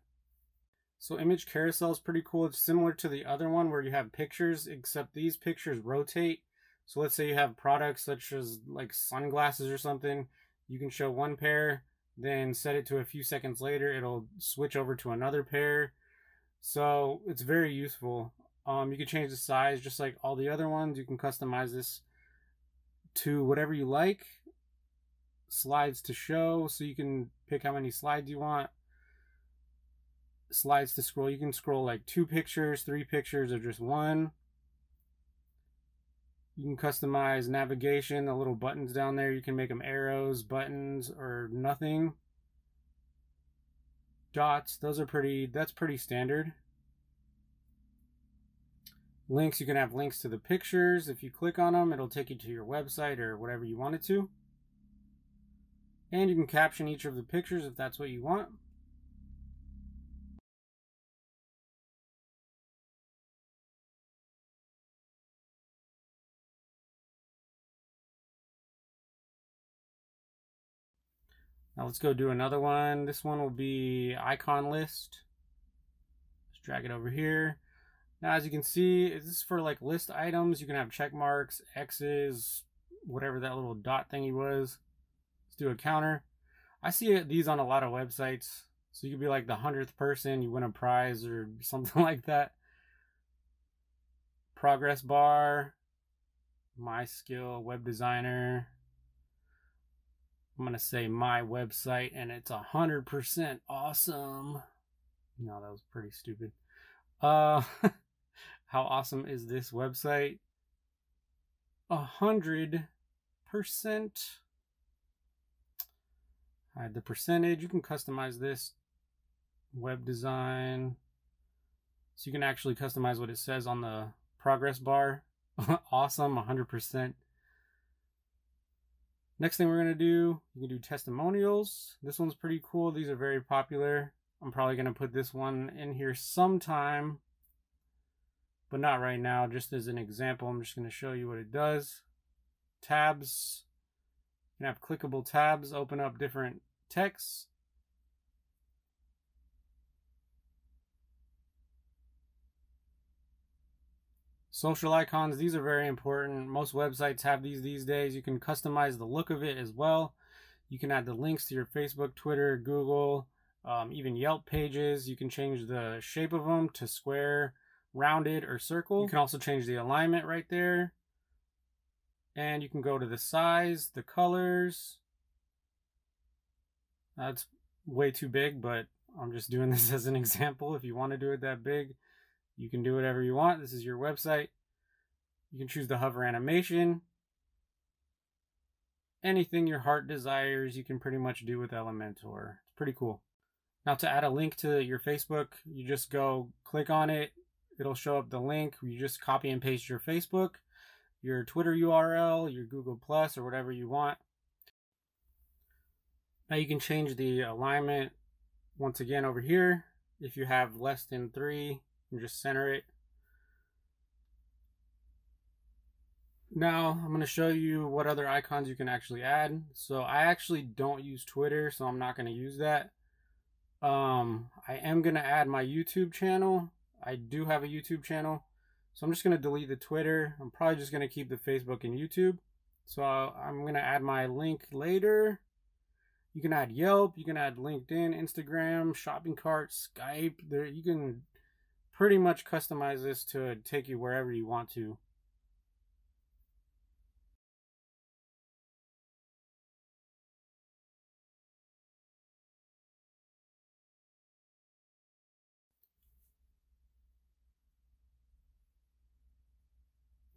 So image carousel is pretty cool. It's similar to the other one where you have pictures, except these pictures rotate. So let's say you have products such as like sunglasses or something. You can show one pair, then set it to a few seconds later. It'll switch over to another pair. So it's very useful. You can change the size just like all the other ones. You can customize this to whatever you like. Slides to show, so you can pick how many slides you want. Slides to scroll, you can scroll like 2 pictures, 3 pictures, or just 1. You can customize navigation, the little buttons down there. You can make them arrows, buttons, or nothing. Dots, that's pretty standard. Links, you can have links to the pictures. If you click on them, it'll take you to your website or whatever you want it to. And you can caption each of the pictures if that's what you want. Now let's go do another one. This one will be icon list. Let's drag it over here. Now as you can see, this is for like list items. You can have check marks, X's, whatever that little dot thingy was. Let's do a counter. I see these on a lot of websites. So you could be like the 100th person, you win a prize or something like that. Progress bar, my skill, web designer. I'm going to say my website, and it's 100% awesome. No, that was pretty stupid. How awesome is this website? 100%. Hide the percentage. You can customize this. Web design. So you can actually customize what it says on the progress bar. Awesome, 100%. Next thing we're going to do, you can do testimonials. This one's pretty cool. These are very popular. I'm probably going to put this one in here sometime, but not right now. Just as an example, I'm just going to show you what it does. Tabs. You can have clickable tabs, open up different texts. Social icons, these are very important. Most websites have these days. You can customize the look of it as well. You can add the links to your Facebook, Twitter, Google, even Yelp pages. You can change the shape of them to square, rounded, or circle. You can also change the alignment right there. And you can go to the size, the colors. That's way too big, but I'm just doing this as an example. If you want to do it that big, you can do whatever you want. This is your website. You can choose the hover animation. Anything your heart desires, you can pretty much do with Elementor. It's pretty cool. Now to add a link to your Facebook, you just go click on it. It'll show up the link. You just copy and paste your Facebook, your Twitter URL, your Google Plus, or whatever you want. Now you can change the alignment once again over here. If you have less than 3, you just center it. Now I'm going to show you what other icons you can actually add. So I actually don't use Twitter, so I'm not going to use that. I am going to add my YouTube channel. I do have a YouTube channel, so I'm just going to delete the Twitter. I'm probably just going to keep the Facebook and YouTube. So I'm going to add my link later. You can add Yelp, you can add LinkedIn, Instagram, shopping cart, Skype. There, you can pretty much customize this to take you wherever you want to.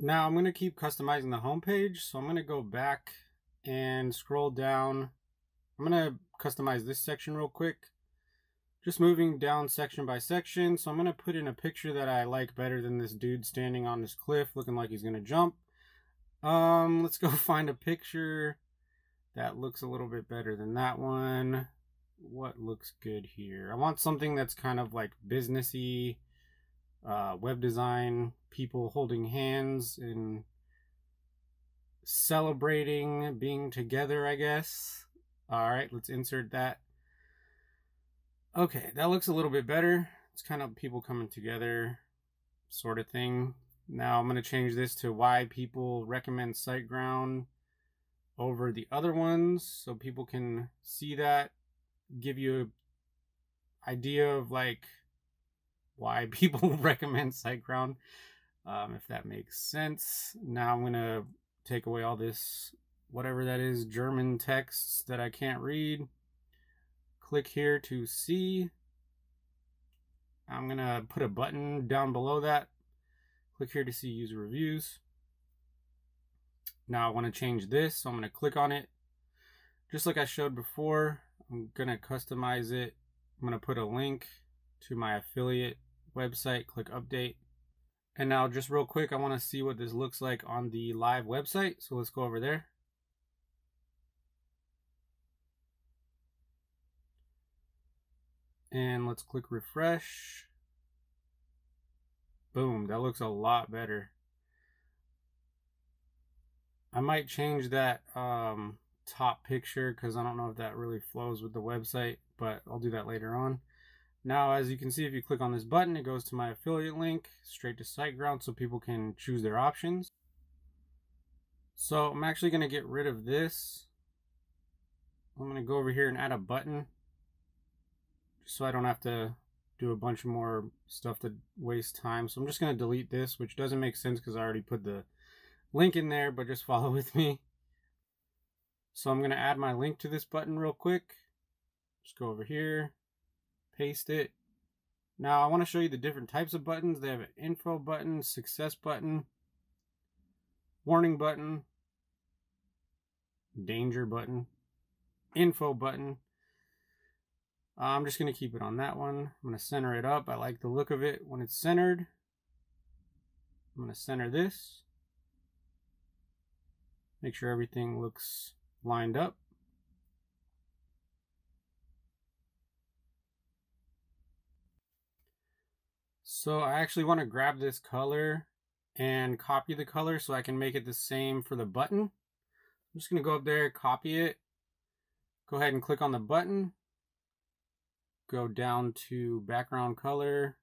Now I'm going to keep customizing the homepage, so I'm going to go back and scroll down. I'm going to customize this section real quick. Just moving down section by section. So I'm going to put in a picture that I like better than this dude standing on this cliff looking like he's going to jump. Let's go find a picture that looks a little bit better than that one. What looks good here? I want something that's kind of like businessy, web design, people holding hands and celebrating being together, I guess. All right, let's insert that. Okay, that looks a little bit better. It's kind of people coming together sort of thing. Now I'm going to change this to why people recommend SiteGround over the other ones, so people can see that, give you an idea of like why people recommend SiteGround, if that makes sense. Now I'm going to take away all this, whatever that is, German texts that I can't read. Click here to see. I'm going to put a button down below that. Click here to see user reviews. Now I want to change this, so I'm going to click on it. Just like I showed before, I'm going to customize it. I'm going to put a link to my affiliate website, click update. And now just real quick, I want to see what this looks like on the live website. So let's go over there. And let's click refresh. Boom, that looks a lot better. I might change that top picture because I don't know if that really flows with the website, but I'll do that later on. Now, as you can see, if you click on this button, it goes to my affiliate link straight to SiteGround so people can choose their options. So I'm actually going to get rid of this. I'm going to go over here and add a button so I don't have to do a bunch more stuff to waste time. So I'm just going to delete this, which doesn't make sense because I already put the link in there, but just follow with me. So I'm going to add my link to this button real quick. Just go over here, paste it. Now I want to show you the different types of buttons. They have an info button, success button, warning button, danger button, info button. I'm just going to keep it on that one. I'm going to center it up. I like the look of it when it's centered. I'm going to center this. Make sure everything looks lined up. So I actually want to grab this color and copy the color so I can make it the same for the button. I'm just going to go up there, copy it, go ahead and click on the button, go down to background color,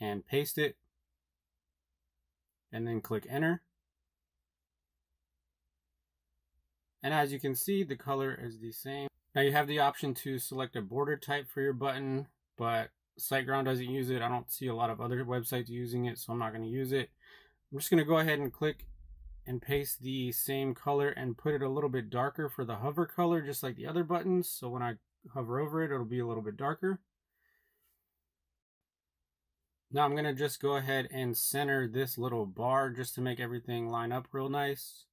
and paste it, and then click enter. And as you can see, the color is the same. Now you have the option to select a border type for your button, but SiteGround doesn't use it. I don't see a lot of other websites using it, so I'm not going to use it. I'm just going to go ahead and click and paste the same color and put it a little bit darker for the hover color, just like the other buttons. So when I hover over it, it'll be a little bit darker. Now I'm going to just go ahead and center this little bar just to make everything line up real nice.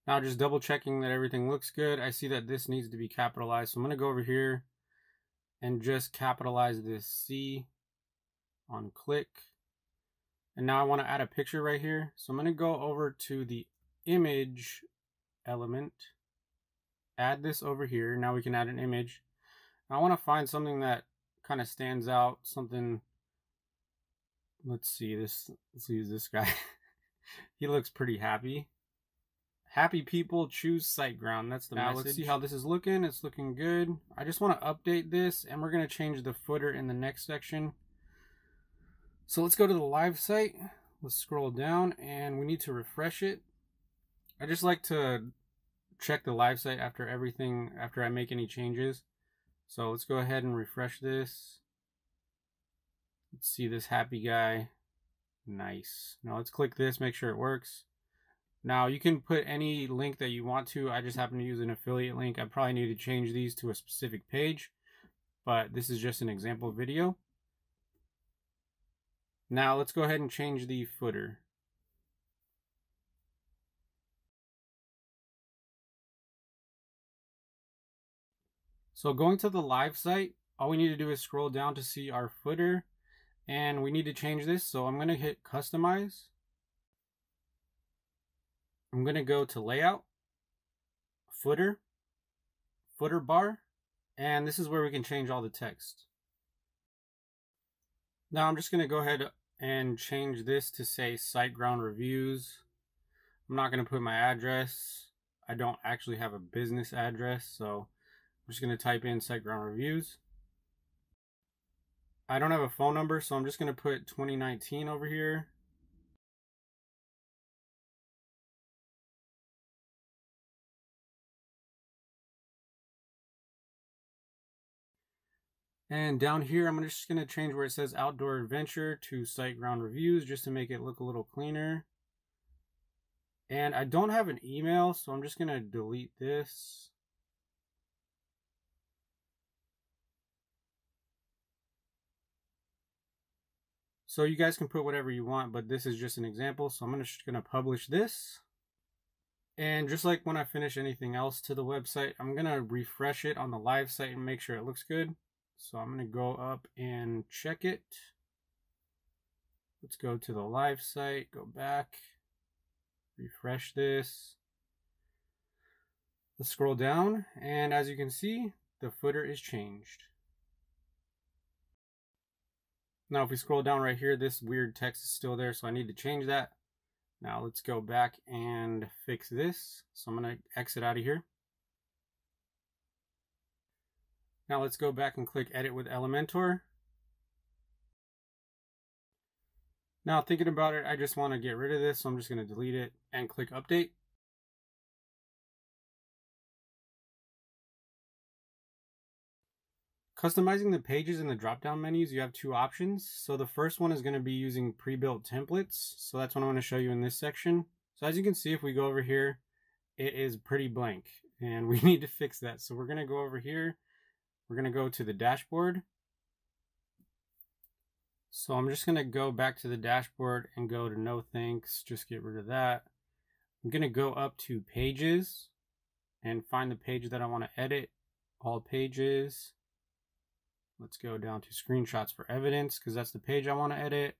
Now just double checking that everything looks good. I see that this needs to be capitalized. So I'm going to go over here and just capitalize this C on click. And now I want to add a picture right here. So I'm going to go over to the image element, add this over here. Now we can add an image. I want to find something that kind of stands out, something, let's see, let's use this guy. He looks pretty happy. Happy people choose SiteGround. That's the message. Let's see how this is looking. It's looking good. I just want to update this, and we're going to change the footer in the next section. So let's go to the live site. Let's scroll down, and we need to refresh it. I just like to check the live site after I make any changes. So let's go ahead and refresh this. Let's see this happy guy. Nice. Now let's click this, make sure it works. Now you can put any link that you want to. I just happen to use an affiliate link. I probably need to change these to a specific page, but this is just an example video. Now let's go ahead and change the footer. So going to the live site, all we need to do is scroll down to see our footer, and we need to change this. So I'm going to hit customize. I'm going to go to layout, footer, footer bar, and this is where we can change all the text. Now I'm just going to go ahead and change this to say SiteGround Reviews. I'm not going to put my address. I don't actually have a business address, so I'm just going to type in SiteGround Reviews. I don't have a phone number, so I'm just going to put 2019 over here. And down here, I'm just going to change where it says Outdoor Adventure to SiteGround Reviews just to make it look a little cleaner. And I don't have an email, so I'm just going to delete this. So you guys can put whatever you want, but this is just an example. So I'm just going to publish this. And just like when I finish anything else to the website, I'm going to refresh it on the live site and make sure it looks good. So I'm going to go up and check it. Let's go to the live site, go back, refresh this. Let's scroll down, and as you can see, the footer is changed. Now if we scroll down right here, this weird text is still there, so I need to change that. Now let's go back and fix this. So I'm going to exit out of here. Now let's go back and click Edit with Elementor. Now thinking about it, I just want to get rid of this, so I'm just going to delete it and click Update. Customizing the pages in the drop-down menus, you have two options. So the first one is going to be using pre-built templates. So that's what I'm going to show you in this section. So as you can see, if we go over here, it is pretty blank and we need to fix that. So we're going to go over here. We're going to go to the dashboard. So I'm just going to go back to the dashboard and go to no thanks. Just get rid of that. I'm going to go up to pages and find the page that I want to edit. All pages. Let's go down to screenshots for evidence because that's the page I want to edit.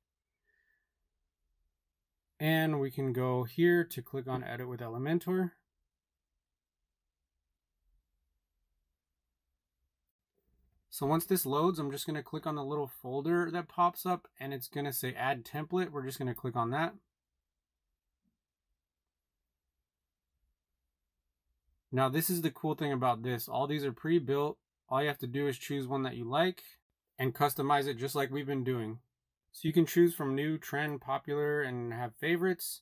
And we can go here to click on edit with Elementor. So once this loads, I'm just going to click on the little folder that pops up and it's going to say add template. We're just going to click on that. Now this is the cool thing about this. All these are pre-built. All you have to do is choose one that you like and customize it just like we've been doing. So you can choose from new, trend, popular, and have favorites.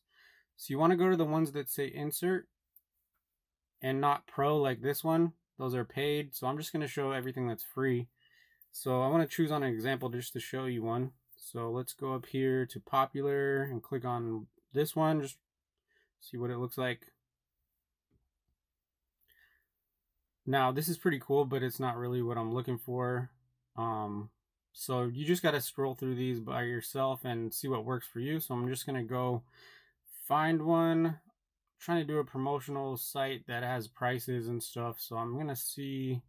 So you want to go to the ones that say insert and not pro like this one. Those are paid. So I'm just going to show everything that's free. So I want to choose on an example just to show you one. So let's go up here to popular and click on this one. Just see what it looks like. Now this is pretty cool, but it's not really what I'm looking for. So you just got to scroll through these by yourself and see what works for you. So I'm just going to go find one. I'm trying to do a promotional site that has prices and stuff. So I'm going to see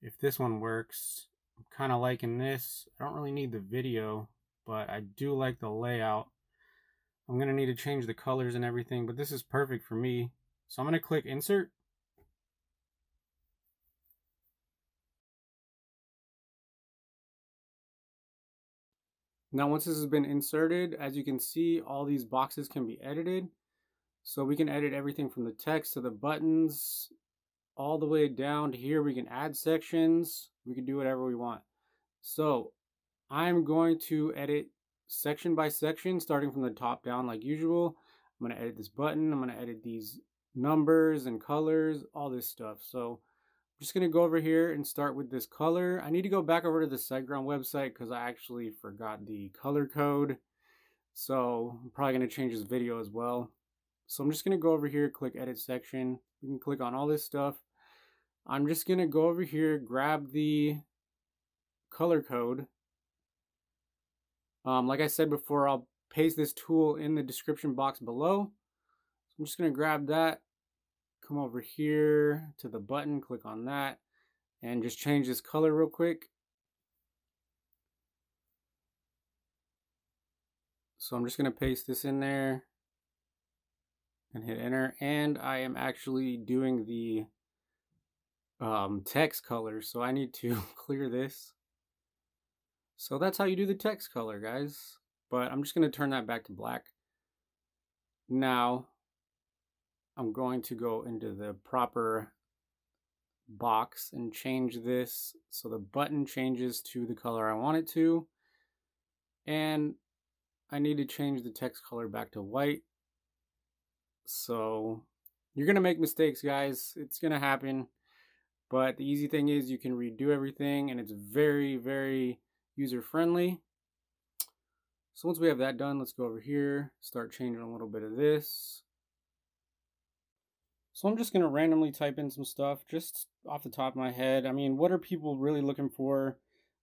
if this one works. I'm kind of liking this. I don't really need the video, but I do like the layout. I'm going to need to change the colors and everything, but this is perfect for me. So I'm going to click insert. Now once this has been inserted, as you can see, all these boxes can be edited. So we can edit everything from the text to the buttons, all the way down to here. We can add sections. We can do whatever we want. So I'm going to edit section by section, starting from the top down like usual. I'm going to edit this button. I'm going to edit these numbers and colors, all this stuff. So I'm just going to go over here and start with this color. I need to go back over to the SiteGround website because I actually forgot the color code. So I'm probably going to change this video as well. So I'm just going to go over here, click edit section. We can click on all this stuff. I'm just going to go over here, grab the color code. Like I said before, I'll paste this tool in the description box below. So I'm just going to grab that. Come over here to the button, click on that, and just change this color real quick. So I'm just going to paste this in there and hit enter. And I am actually doing the text color, so I need to clear this. So that's how you do the text color, guys. But I'm just going to turn that back to black. Now I'm going to go into the proper box and change this so the button changes to the color I want it to. And I need to change the text color back to white. So you're going to make mistakes, guys. It's going to happen. But the easy thing is you can redo everything and it's very, very user-friendly. So once we have that done, let's go over here, start changing a little bit of this. So I'm just going to randomly type in some stuff just off the top of my head. I mean, what are people really looking for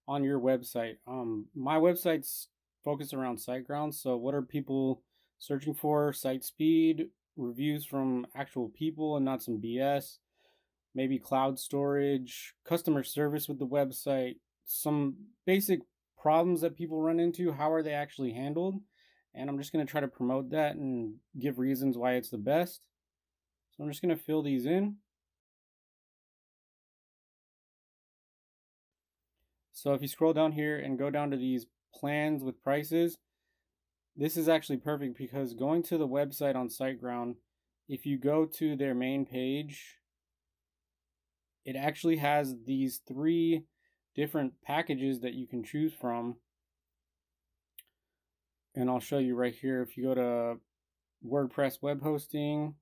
on your website? My website's focused around SiteGround. So what are people searching for? Site speed, reviews from actual people and not some BS. Maybe cloud storage, customer service with the website, some basic problems that people run into. How are they actually handled? And I'm just going to try to promote that and give reasons why it's the best. So I'm just going to fill these in. So if you scroll down here and go down to these plans with prices, this is actually perfect because going to the website on SiteGround, if you go to their main page, it actually has these 3 different packages that you can choose from. And I'll show you right here. If you go to WordPress web hosting,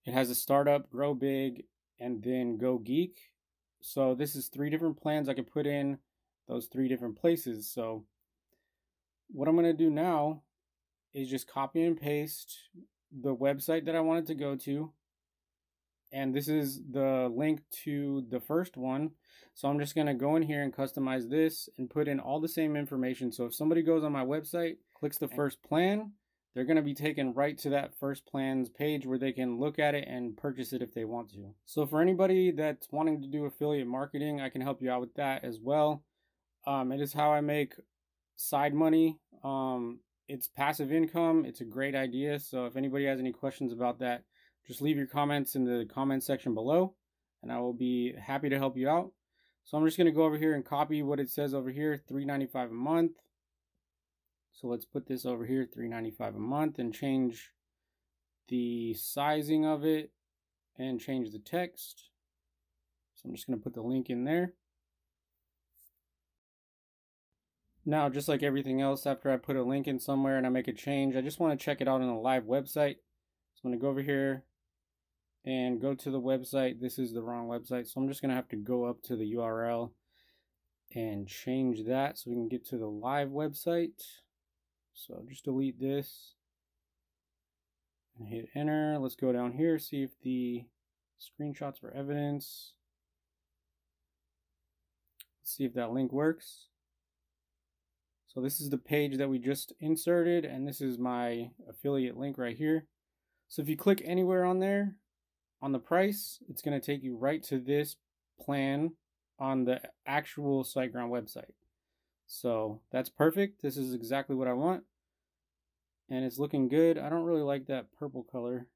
it has a startup, grow big, and then go geek. So this is 3 different plans I could put in those 3 different places. So what I'm going to do now is just copy and paste the website that I wanted to go to. And this is the link to the first one. So I'm just going to go in here and customize this and put in all the same information. So if somebody goes on my website, clicks the first plan, they're going to be taken right to that first plan's page where they can look at it and purchase it if they want to. So for anybody that's wanting to do affiliate marketing, I can help you out with that as well. It is how I make side money. It's passive income. It's a great idea. So if anybody has any questions about that, just leave your comments in the comment section below and I will be happy to help you out. So I'm just going to go over here and copy what it says over here, $3.95 a month. So let's put this over here, $3.95 a month, and change the sizing of it and change the text. So I'm just going to put the link in there. Now, just like everything else, after I put a link in somewhere and I make a change, I just want to check it out on a live website. So I'm going to go over here and go to the website. This is the wrong website, so I'm just going to have to go up to the URL and change that so we can get to the live website. So just delete this and hit enter. Let's go down here, see if the screenshots for evidence. Let's see if that link works. So this is the page that we just inserted, and this is my affiliate link right here. So if you click anywhere on there, on the price, it's going to take you right to this plan on the actual SiteGround website. So that's perfect. This is exactly what I want. And it's looking good. I don't really like that purple color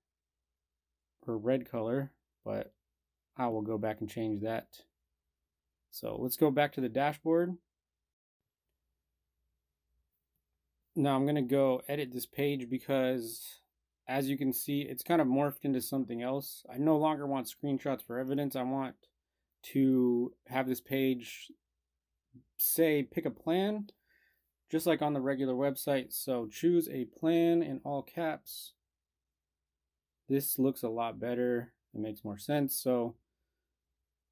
or red color, but I will go back and change that. So let's go back to the dashboard. Now I'm going to go edit this page because as you can see, it's kind of morphed into something else. I no longer want screenshots for evidence. I want to have this page say pick a plan, just like on the regular website. So choose a plan in all caps. This looks a lot better. It makes more sense. So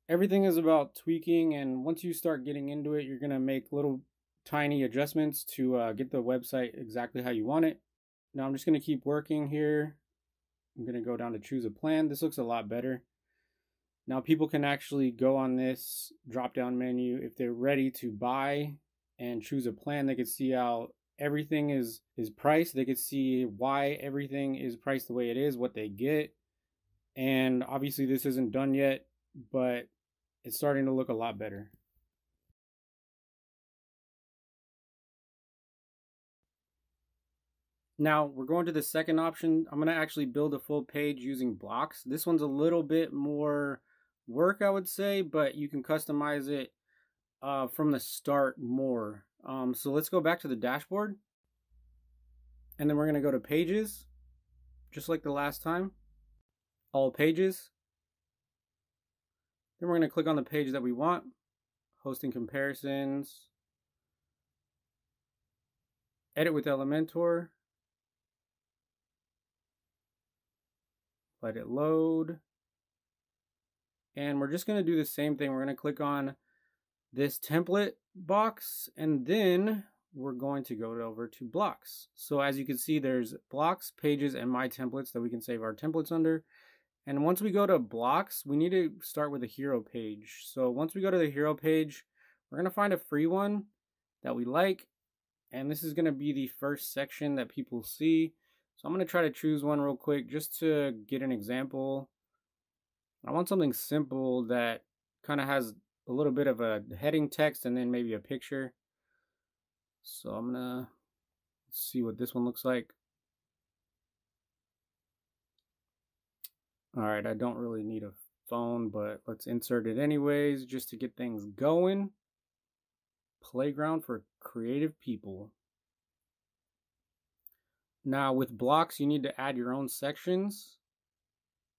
everything is about tweaking, and once you start getting into it, you're going to make little tiny adjustments to get the website exactly how you want it. Now I'm just going to keep working here. I'm going to go down to choose a plan. This looks a lot better. Now people can actually go on this drop down menu if they're ready to buy and choose a plan. They can see how everything is priced. They can see why everything is priced the way it is, what they get. And obviously this isn't done yet, but it's starting to look a lot better. Now we're going to the second option. I'm going to actually build a full page using blocks. This one's a little bit more work, I would say, but you can customize it from the start more. So let's go back to the dashboard. And then we're going to go to pages, just like the last time. All pages. Then we're going to click on the page that we want. Hosting comparisons. Edit with Elementor. Let it load. And we're just going to do the same thing. We're going to click on this template box, and then we're going to go over to blocks. So as you can see, there's blocks, pages, and my templates that we can save our templates under. And once we go to blocks, we need to start with a hero page. So once we go to the hero page, we're going to find a free one that we like. And this is going to be the first section that people see. So I'm going to try to choose one real quick just to get an example. I want something simple that kind of has a little bit of a heading text and then maybe a picture. So I'm going to see what this one looks like. All right, I don't really need a phone, but let's insert it anyways just to get things going. Playground for creative people. Now with blocks, you need to add your own sections.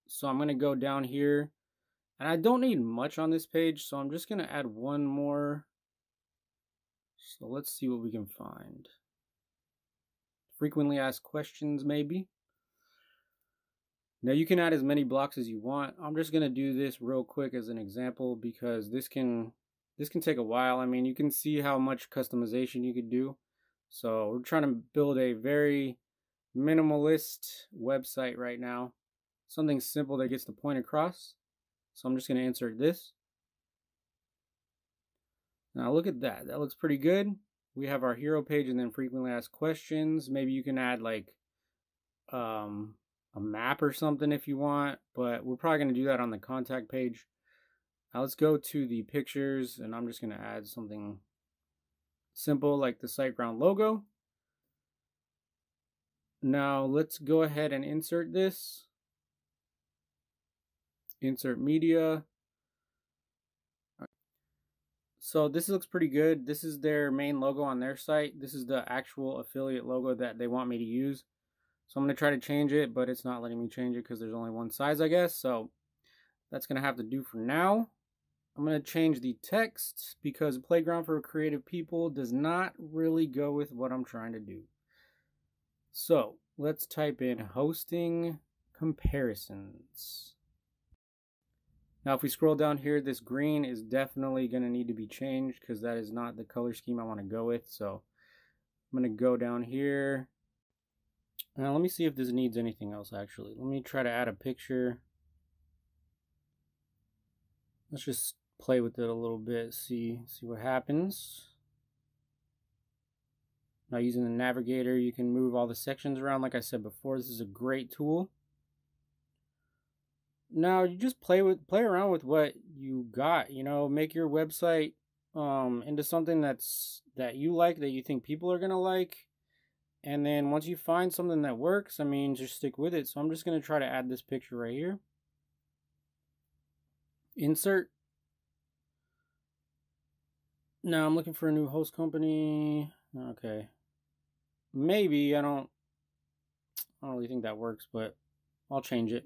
So I'm going to go down here, and I don't need much on this page, so I'm just going to add one more. So let's see what we can find. Frequently asked questions, maybe. Now you can add as many blocks as you want. I'm just gonna do this real quick as an example because this can take a while. I mean, you can see how much customization you could do. So we're trying to build a very minimalist website right now. Something simple that gets the point across. So I'm just gonna insert this. Now look at that. That looks pretty good. We have our hero page and then frequently asked questions. Maybe you can add like a map or something if you want, but we're probably going to do that on the contact page. Now let's go to the pictures, and I'm just going to add something simple like the SiteGround logo. Now let's go ahead and insert this. Insert media. So this looks pretty good. This is their main logo on their site. This is the actual affiliate logo that they want me to use. So I'm going to try to change it, but it's not letting me change it because there's only one size, I guess. So that's going to have to do for now. I'm going to change the text because Playground for Creative People does not really go with what I'm trying to do. So let's type in hosting comparisons. Now if we scroll down here, this green is definitely going to need to be changed because that is not the color scheme I want to go with. So I'm going to go down here. Now let me see if this needs anything else actually. Let me try to add a picture. Let's just play with it a little bit, see what happens. Now using the navigator, you can move all the sections around. Like I said before, this is a great tool. Now you just play around with what you got, you know, make your website into something that you like, that you think people are gonna like. And then once you find something that works, I mean, just stick with it. So I'm just gonna try to add this picture right here. Insert. Now I'm looking for a new host company. Okay. Maybe I don't really think that works, but I'll change it.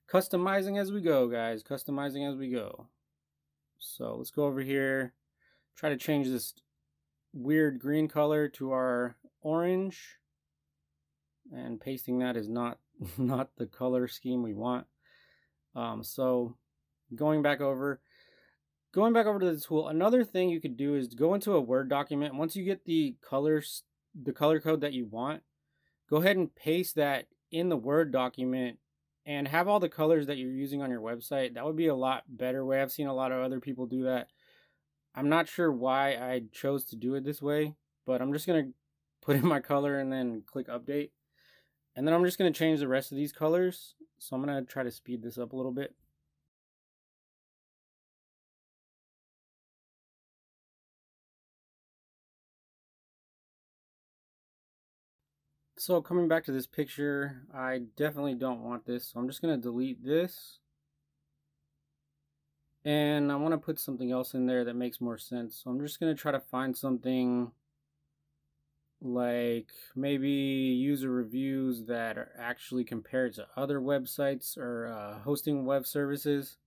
Customizing as we go, guys. Customizing as we go. So let's go over here. Try to change this weird green color to our orange. And pasting that is not the color scheme we want. So going back over to the tool, another thing you could do is go into a Word document. Once you get the color code that you want, go ahead and paste that in the Word document and have all the colors that you're using on your website. That would be a lot better way. I've seen a lot of other people do that. I'm not sure why I chose to do it this way, but I'm just going to put in my color and then click update. And then I'm just going to change the rest of these colors. So I'm going to try to speed this up a little bit. So coming back to this picture, I definitely don't want this. So I'm just going to delete this. And I want to put something else in there that makes more sense. So I'm just going to try to find something like maybe user reviews that are actually compared to other websites or hosting web services.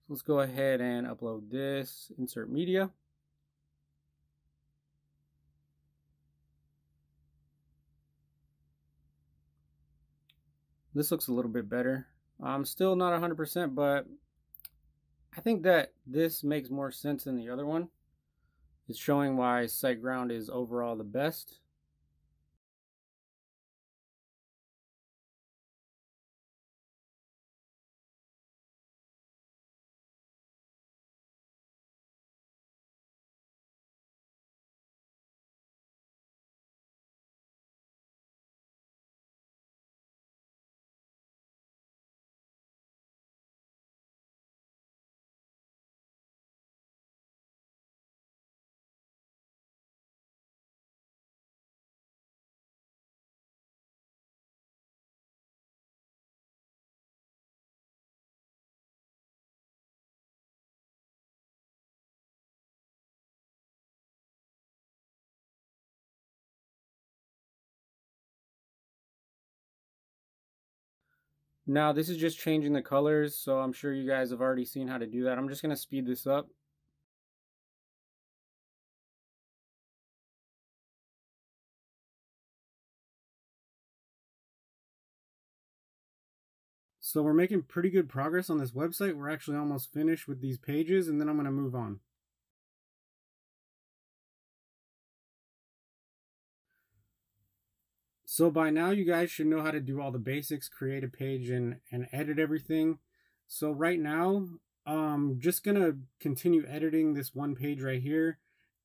So let's go ahead and upload this, insert media. This looks a little bit better. I'm still not 100%, but I think that this makes more sense than the other one. It's showing why SiteGround is overall the best. Now this is just changing the colors, so I'm sure you guys have already seen how to do that. I'm just going to speed this up. So we're making pretty good progress on this website. We're actually almost finished with these pages, and then I'm going to move on. So by now you guys should know how to do all the basics, create a page and edit everything. So right now, just gonna continue editing this one page right here.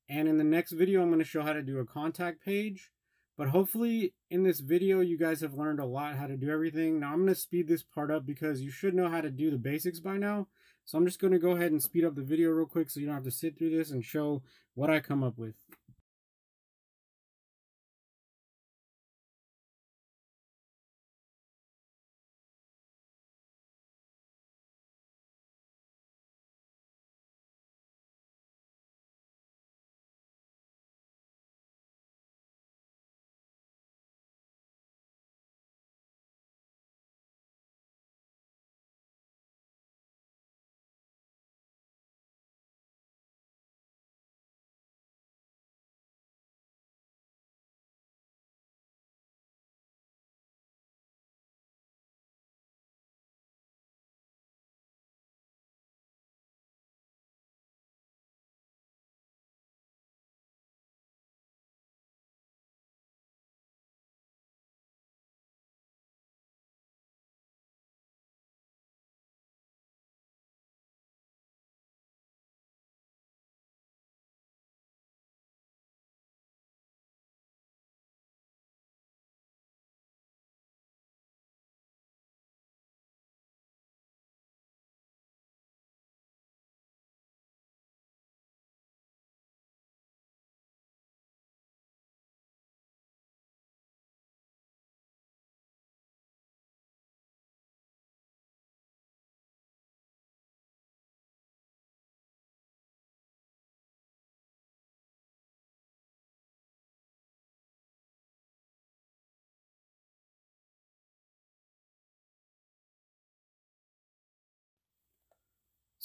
And in the next video, I'm gonna show how to do a contact page. But hopefully in this video, you guys have learned a lot how to do everything. Now I'm gonna speed this part up because you should know how to do the basics by now. So I'm just gonna go ahead and speed up the video real quick so you don't have to sit through this and show what I come up with.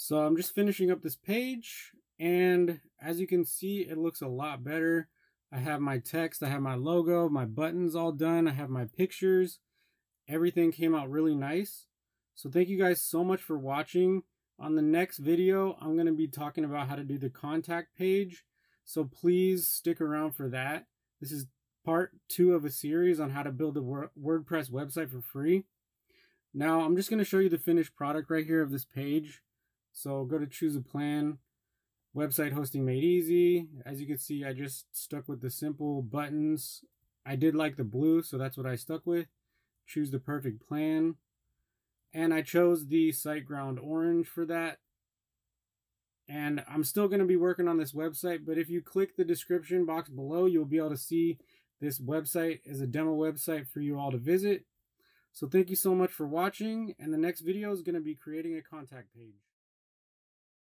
So I'm just finishing up this page, and as you can see, it looks a lot better. I have my text, I have my logo, my buttons all done, I have my pictures. Everything came out really nice. So thank you guys so much for watching. On the next video, I'm going to be talking about how to do the contact page. So please stick around for that. This is part 2 of a series on how to build a WordPress website for free. Now I'm just going to show you the finished product right here of this page. So go to choose a plan, website hosting made easy. As you can see, I just stuck with the simple buttons. I did like the blue, so that's what I stuck with. Choose the perfect plan. And I chose the SiteGround orange for that. And I'm still going to be working on this website, but if you click the description box below, you'll be able to see this website is a demo website for you all to visit. So thank you so much for watching, and the next video is going to be creating a contact page.